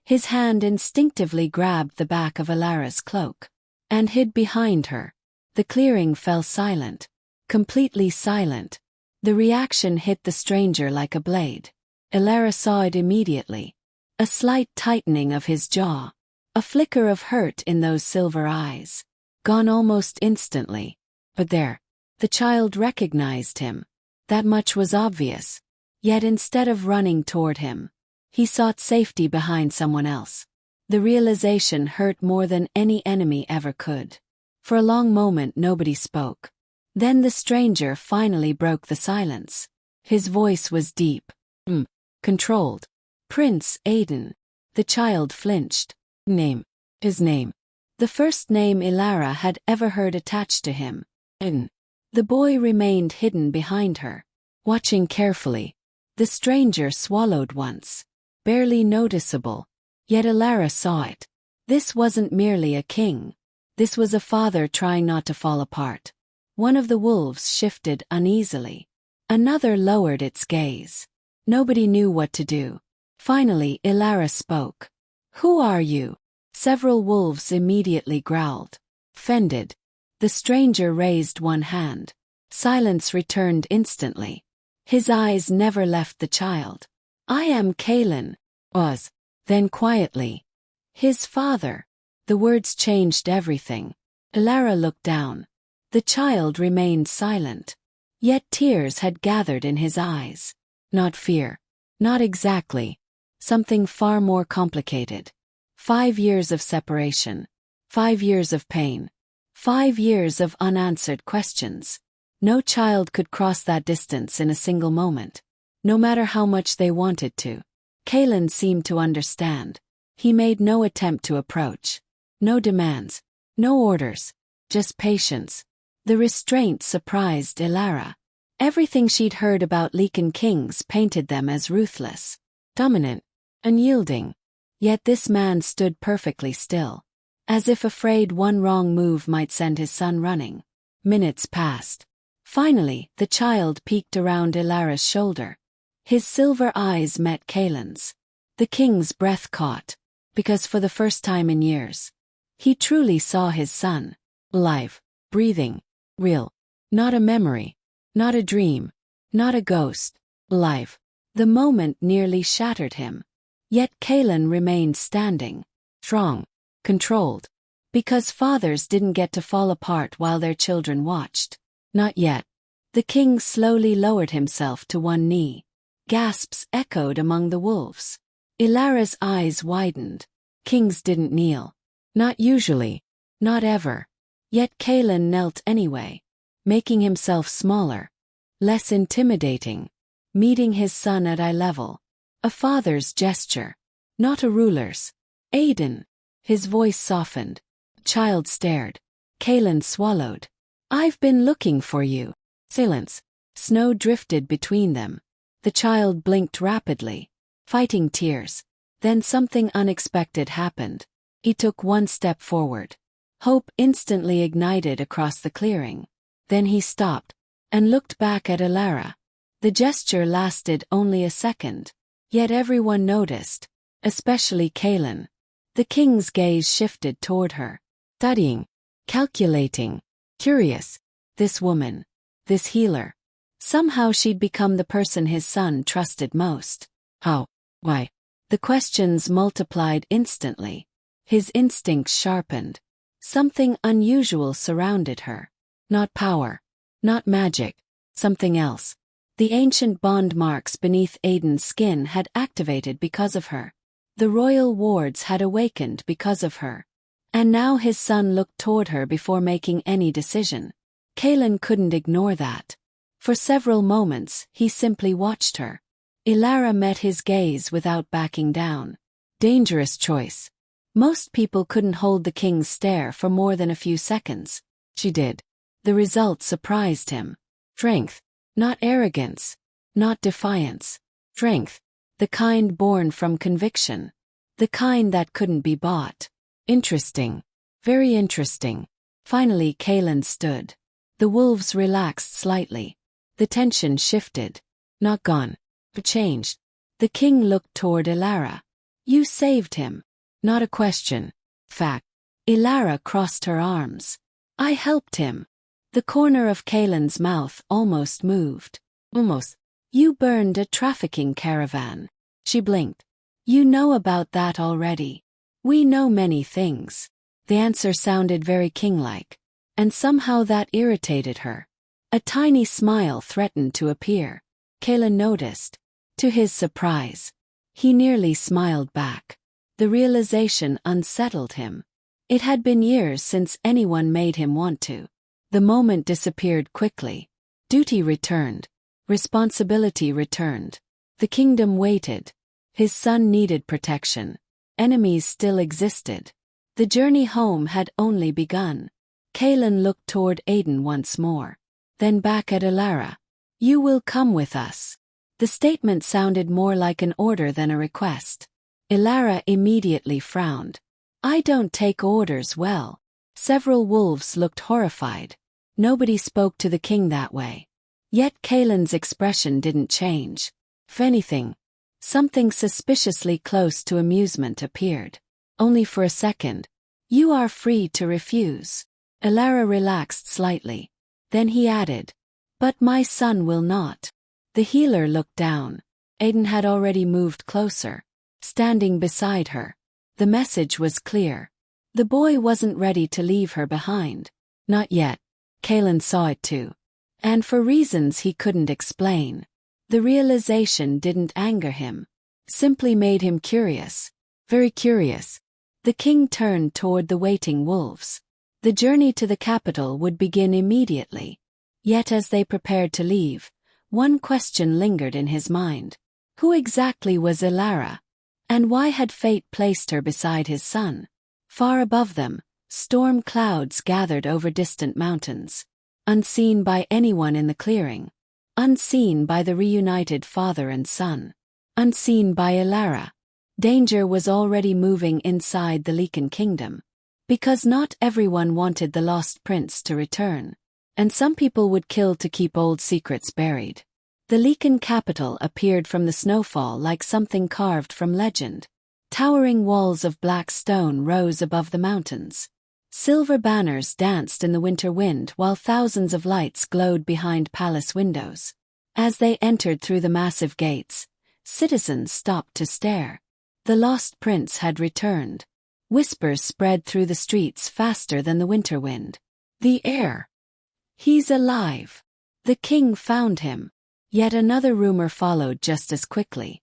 His hand instinctively grabbed the back of Elara's cloak. And hid behind her. The clearing fell silent. Completely silent. The reaction hit the stranger like a blade. Elara saw it immediately. A slight tightening of his jaw. A flicker of hurt in those silver eyes. Gone almost instantly. But there. The child recognized him. That much was obvious. Yet instead of running toward him, he sought safety behind someone else. The realization hurt more than any enemy ever could. For a long moment nobody spoke. Then the stranger finally broke the silence. His voice was deep. Controlled. Prince Aiden. The child flinched. Name. His name. The first name Elara had ever heard attached to him. Aiden. The boy remained hidden behind her. Watching carefully. The stranger swallowed once. Barely noticeable. Yet Elara saw it. This wasn't merely a king. This was a father trying not to fall apart. One of the wolves shifted uneasily. Another lowered its gaze. Nobody knew what to do. Finally Elara spoke. Who are you? Several wolves immediately growled. Fended. The stranger raised one hand. Silence returned instantly. His eyes never left the child. I am Kaelen. Was. Then quietly. His father. The words changed everything. Elara looked down. The child remained silent. Yet tears had gathered in his eyes. Not fear. Not exactly. Something far more complicated. 5 years of separation. 5 years of pain. 5 years of unanswered questions. No child could cross that distance in a single moment. No matter how much they wanted to. Kaelen seemed to understand. He made no attempt to approach. No demands. No orders. Just patience. The restraint surprised Elara. Everything she'd heard about Lycan Kings painted them as ruthless. Dominant. Unyielding. Yet this man stood perfectly still. As if afraid one wrong move might send his son running. Minutes passed. Finally, the child peeked around Elara's shoulder. His silver eyes met Kaelen's. The king's breath caught. Because for the first time in years, he truly saw his son. Alive. Breathing. Real. Not a memory. Not a dream. Not a ghost. Alive. The moment nearly shattered him. Yet Kaelen remained standing. Strong. Controlled. Because fathers didn't get to fall apart while their children watched. Not yet. The king slowly lowered himself to one knee. Gasps echoed among the wolves. Elara's eyes widened. Kings didn't kneel. Not usually. Not ever. Yet Kaelen knelt anyway, making himself smaller, less intimidating, meeting his son at eye level. A father's gesture, not a ruler's. Aiden. His voice softened. Child stared. Kaelen swallowed. I've been looking for you. Silence. Snow drifted between them. The child blinked rapidly, fighting tears. Then something unexpected happened. He took one step forward. Hope instantly ignited across the clearing. Then he stopped and looked back at Elara. The gesture lasted only a second, yet everyone noticed, especially Kaelen. The king's gaze shifted toward her. Studying, calculating, curious. This woman, this healer. Somehow she'd become the person his son trusted most. How? Why? The questions multiplied instantly. His instincts sharpened. Something unusual surrounded her. Not power. Not magic. Something else. The ancient bond marks beneath Aiden's skin had activated because of her. The royal wards had awakened because of her. And now his son looked toward her before making any decision. Kaelen couldn't ignore that. For several moments, he simply watched her. Elara met his gaze without backing down. Dangerous choice. Most people couldn't hold the king's stare for more than a few seconds. She did. The result surprised him. Strength. Not arrogance. Not defiance. Strength. The kind born from conviction. The kind that couldn't be bought. Interesting. Very interesting. Finally Kaelen stood. The wolves relaxed slightly. The tension shifted. Not gone. But changed. The king looked toward Elara. You saved him. Not a question. Fact. Elara crossed her arms. I helped him. The corner of Kaelen's mouth almost moved. Almost. You burned a trafficking caravan. She blinked. You know about that already. We know many things. The answer sounded very king-like. And somehow that irritated her. A tiny smile threatened to appear. Kaelen noticed. To his surprise. He nearly smiled back. The realization unsettled him. It had been years since anyone made him want to. The moment disappeared quickly. Duty returned. Responsibility returned. The kingdom waited. His son needed protection. Enemies still existed. The journey home had only begun. Kaelen looked toward Aiden once more. Then back at Elara. You will come with us. The statement sounded more like an order than a request. Elara immediately frowned. I don't take orders well. Several wolves looked horrified. Nobody spoke to the king that way. Yet Kaelen's expression didn't change. If anything, something suspiciously close to amusement appeared. Only for a second. You are free to refuse. Elara relaxed slightly. Then he added. But my son will not. The healer looked down. Aiden had already moved closer, standing beside her. The message was clear. The boy wasn't ready to leave her behind. Not yet. Kaelen saw it too. And for reasons he couldn't explain. The realization didn't anger him. Simply made him curious. Very curious. The king turned toward the waiting wolves. The journey to the capital would begin immediately. Yet as they prepared to leave, one question lingered in his mind. Who exactly was Elara? And why had fate placed her beside his son? Far above them, storm clouds gathered over distant mountains. Unseen by anyone in the clearing. Unseen by the reunited father and son. Unseen by Elara. Danger was already moving inside the Lycan Kingdom. Because not everyone wanted the lost prince to return. And some people would kill to keep old secrets buried. The Lycan capital appeared from the snowfall like something carved from legend. Towering walls of black stone rose above the mountains. Silver banners danced in the winter wind while thousands of lights glowed behind palace windows. As they entered through the massive gates, citizens stopped to stare. The lost prince had returned. Whispers spread through the streets faster than the winter wind. The heir. He's alive. The king found him. Yet another rumor followed just as quickly.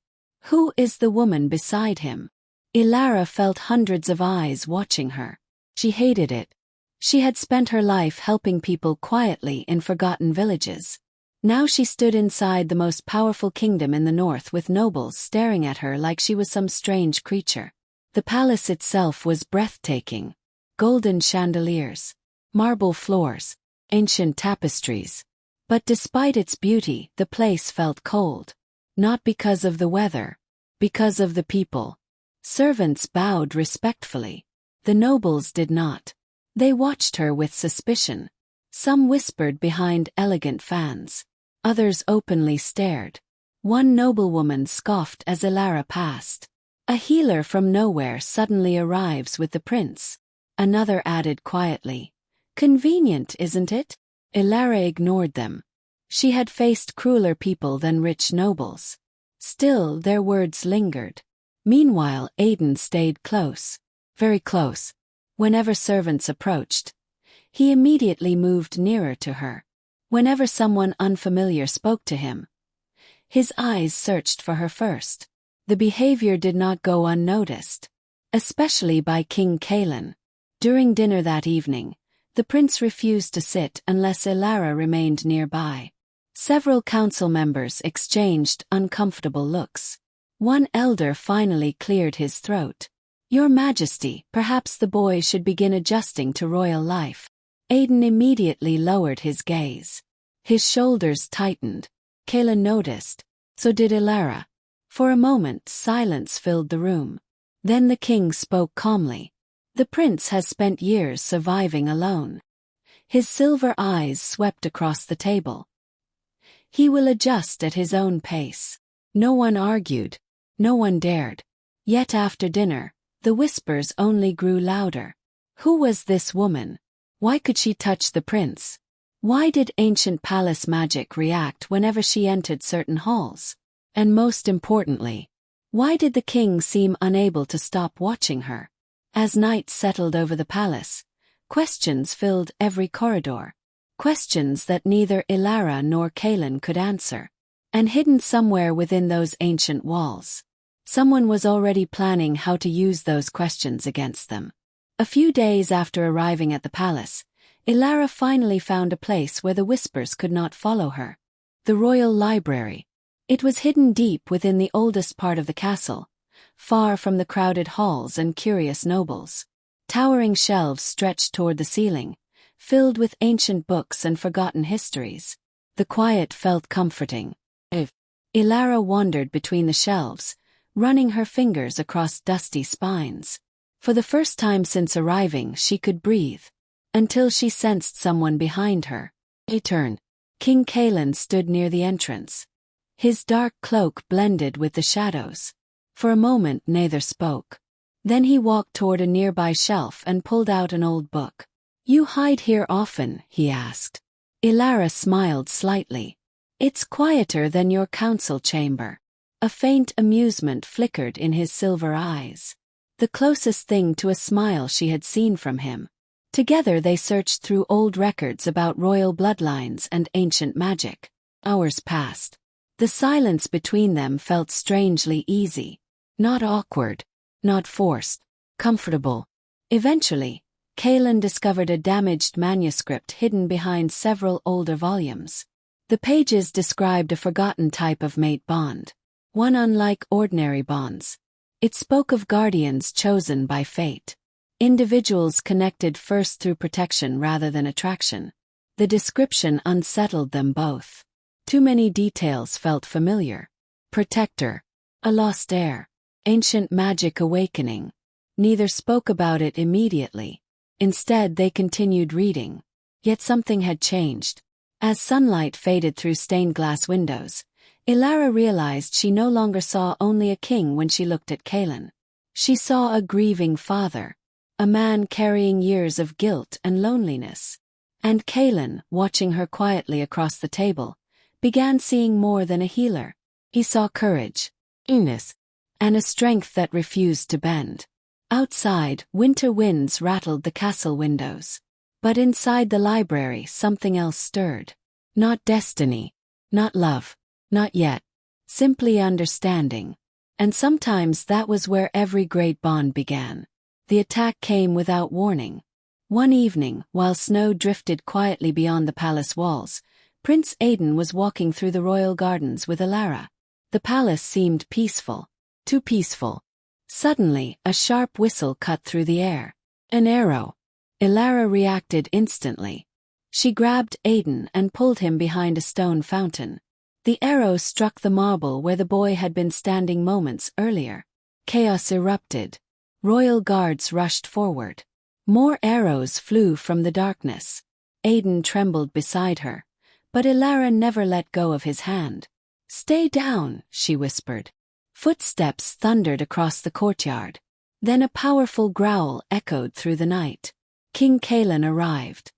Who is the woman beside him? Elara felt hundreds of eyes watching her. She hated it. She had spent her life helping people quietly in forgotten villages. Now she stood inside the most powerful kingdom in the north with nobles staring at her like she was some strange creature. The palace itself was breathtaking. Golden chandeliers, marble floors, ancient tapestries. But despite its beauty, the place felt cold. Not because of the weather, because of the people. Servants bowed respectfully. The nobles did not. They watched her with suspicion. Some whispered behind elegant fans. Others openly stared. One noblewoman scoffed as Elara passed. A healer from nowhere suddenly arrives with the prince. Another added quietly. Convenient, isn't it? Elara ignored them. She had faced crueler people than rich nobles. Still, their words lingered. Meanwhile, Aiden stayed close. Very close. Whenever servants approached, he immediately moved nearer to her. Whenever someone unfamiliar spoke to him, his eyes searched for her first. The behavior did not go unnoticed, especially by King Kaelen. During dinner that evening, the prince refused to sit unless Elara remained nearby. Several council members exchanged uncomfortable looks. One elder finally cleared his throat. Your Majesty, perhaps the boy should begin adjusting to royal life. Aiden immediately lowered his gaze. His shoulders tightened. Kaelen noticed. So did Elara. For a moment, silence filled the room. Then the king spoke calmly. The prince has spent years surviving alone. His silver eyes swept across the table. He will adjust at his own pace. No one argued. No one dared. Yet after dinner, the whispers only grew louder. Who was this woman? Why could she touch the prince? Why did ancient palace magic react whenever she entered certain halls? And most importantly, why did the king seem unable to stop watching her? As night settled over the palace, questions filled every corridor. Questions that neither Elara nor Kaelen could answer. And hidden somewhere within those ancient walls, someone was already planning how to use those questions against them. A few days after arriving at the palace, Elara finally found a place where the whispers could not follow her. The royal library. It was hidden deep within the oldest part of the castle, far from the crowded halls and curious nobles. Towering shelves stretched toward the ceiling, filled with ancient books and forgotten histories. The quiet felt comforting. Elara wandered between the shelves, running her fingers across dusty spines. For the first time since arriving, she could breathe. Until she sensed someone behind her. He turned. King Kaelen stood near the entrance. His dark cloak blended with the shadows. For a moment neither spoke. Then he walked toward a nearby shelf and pulled out an old book. You hide here often? He asked. Elara smiled slightly. It's quieter than your council chamber. A faint amusement flickered in his silver eyes. The closest thing to a smile she had seen from him. Together they searched through old records about royal bloodlines and ancient magic. Hours passed. The silence between them felt strangely easy. Not awkward. Not forced. Comfortable. Eventually, Kaelen discovered a damaged manuscript hidden behind several older volumes. The pages described a forgotten type of mate bond. One unlike ordinary bonds. It spoke of guardians chosen by fate. Individuals connected first through protection rather than attraction. The description unsettled them both. Too many details felt familiar. Protector. A lost heir. Ancient magic awakening. Neither spoke about it immediately. Instead they continued reading. Yet something had changed. As sunlight faded through stained glass windows, Elara realized she no longer saw only a king when she looked at Kaelen. She saw a grieving father. A man carrying years of guilt and loneliness. And Kaelen, watching her quietly across the table, began seeing more than a healer. He saw courage, and a strength that refused to bend. Outside, winter winds rattled the castle windows. But inside the library something else stirred. Not destiny. Not love. Not yet. Simply understanding. And sometimes that was where every great bond began. The attack came without warning. One evening, while snow drifted quietly beyond the palace walls, Prince Aiden was walking through the royal gardens with Elara. The palace seemed peaceful. Too peaceful. Suddenly, a sharp whistle cut through the air. An arrow. Elara reacted instantly. She grabbed Aiden and pulled him behind a stone fountain. The arrow struck the marble where the boy had been standing moments earlier. Chaos erupted. Royal guards rushed forward. More arrows flew from the darkness. Aiden trembled beside her, but Elara never let go of his hand. "Stay down," she whispered. Footsteps thundered across the courtyard. Then a powerful growl echoed through the night. King Kaelen arrived.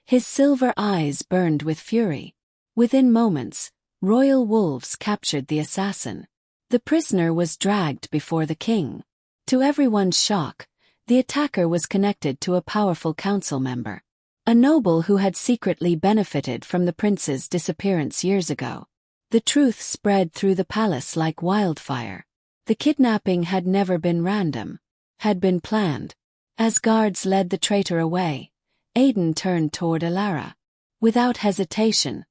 His silver eyes burned with fury. Within moments, royal wolves captured the assassin. The prisoner was dragged before the king. To everyone's shock, the attacker was connected to a powerful council member. A noble who had secretly benefited from the prince's disappearance years ago. The truth spread through the palace like wildfire. The kidnapping had never been random. Had been planned. As guards led the traitor away, Aiden turned toward Elara. Without hesitation,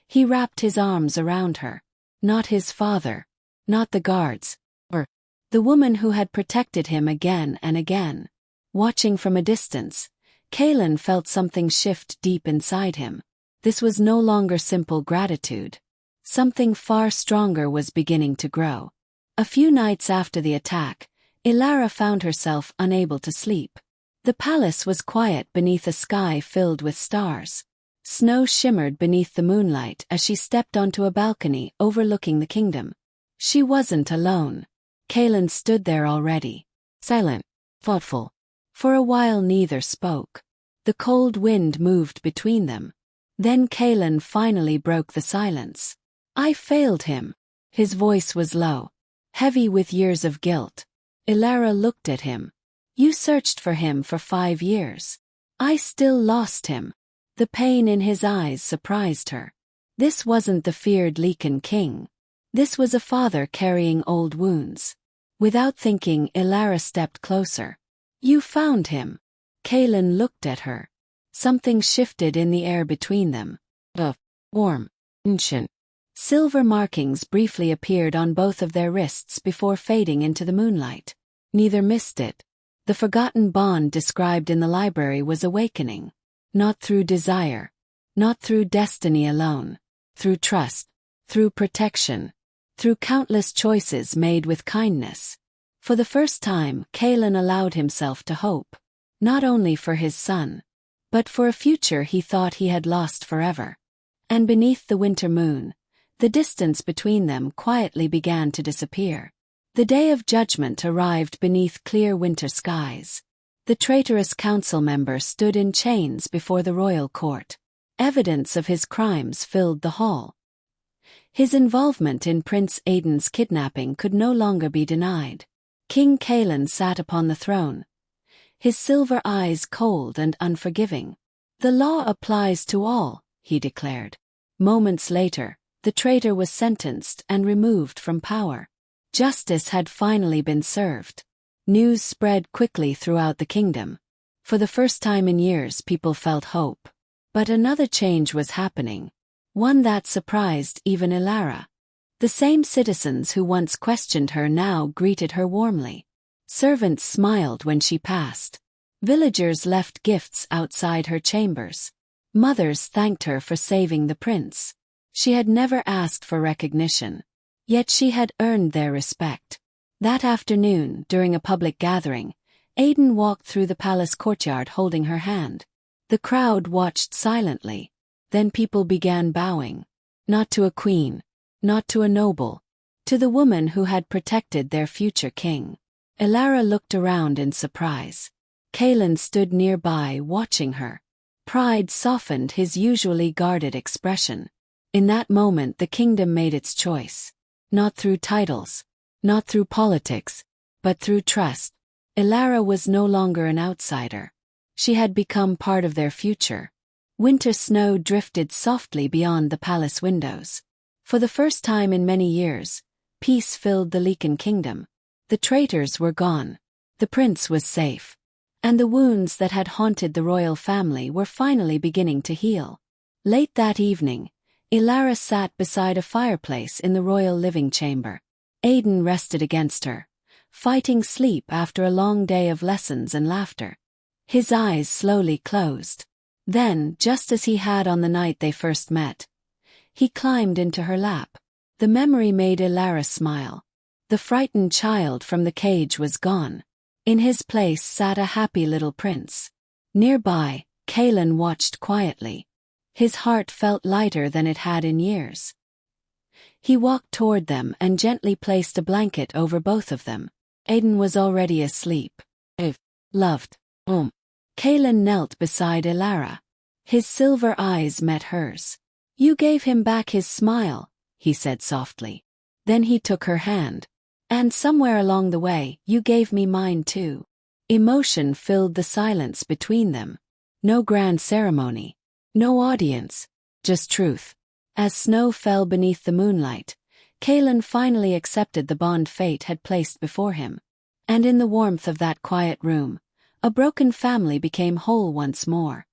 he wrapped his arms around her. Not his father. Not the guards. Or the woman who had protected him again and again. Watching from a distance, Kaelen felt something shift deep inside him. This was no longer simple gratitude. Something far stronger was beginning to grow. A few nights after the attack, Elara found herself unable to sleep. The palace was quiet beneath a sky filled with stars. Snow shimmered beneath the moonlight as she stepped onto a balcony overlooking the kingdom. She wasn't alone. Kaelen stood there already. Silent. Thoughtful. For a while neither spoke. The cold wind moved between them. Then Kaelen finally broke the silence. "I failed him." His voice was low, heavy with years of guilt. Elara looked at him. "You searched for him for 5 years. I still lost him." The pain in his eyes surprised her. This wasn't the feared Lycan King. This was a father carrying old wounds. Without thinking, Elara stepped closer. "You found him." Kaelen looked at her. Something shifted in the air between them. A warm, ancient, silver markings briefly appeared on both of their wrists before fading into the moonlight. Neither missed it. The forgotten bond described in the library was awakening. Not through desire. Not through destiny alone. Through trust. Through protection. Through countless choices made with kindness. For the first time, Kaelen allowed himself to hope. Not only for his son, but for a future he thought he had lost forever. And beneath the winter moon, the distance between them quietly began to disappear. The day of judgment arrived beneath clear winter skies. The traitorous council member stood in chains before the royal court. Evidence of his crimes filled the hall. His involvement in Prince Aiden's kidnapping could no longer be denied. King Kaelen sat upon the throne, his silver eyes cold and unforgiving. "The law applies to all," he declared. Moments later, the traitor was sentenced and removed from power. Justice had finally been served. News spread quickly throughout the kingdom. For the first time in years, people felt hope. But another change was happening. One that surprised even Elara. The same citizens who once questioned her now greeted her warmly. Servants smiled when she passed. Villagers left gifts outside her chambers. Mothers thanked her for saving the prince. She had never asked for recognition. Yet she had earned their respect. That afternoon, during a public gathering, Aiden walked through the palace courtyard holding her hand. The crowd watched silently. Then people began bowing. Not to a queen. Not to a noble. To the woman who had protected their future king. Elara looked around in surprise. Kaelen stood nearby watching her. Pride softened his usually guarded expression. In that moment the kingdom made its choice. Not through titles. Not through politics. But through trust. Elara was no longer an outsider. She had become part of their future. Winter snow drifted softly beyond the palace windows. For the first time in many years, peace filled the Lycan Kingdom. The traitors were gone. The prince was safe. And the wounds that had haunted the royal family were finally beginning to heal. Late that evening, Elara sat beside a fireplace in the royal living chamber. Aiden rested against her, fighting sleep after a long day of lessons and laughter. His eyes slowly closed. Then, just as he had on the night they first met, he climbed into her lap. The memory made Elara smile. The frightened child from the cage was gone. In his place sat a happy little prince. Nearby, Kaelen watched quietly. His heart felt lighter than it had in years. He walked toward them and gently placed a blanket over both of them. Aiden was already asleep. Loved. Kaelen knelt beside Elara. His silver eyes met hers. You gave him back his smile, he said softly. Then he took her hand. And somewhere along the way, you gave me mine too. Emotion filled the silence between them. No grand ceremony. No audience. Just truth. As snow fell beneath the moonlight, Kaelen finally accepted the bond fate had placed before him. And in the warmth of that quiet room, a broken family became whole once more.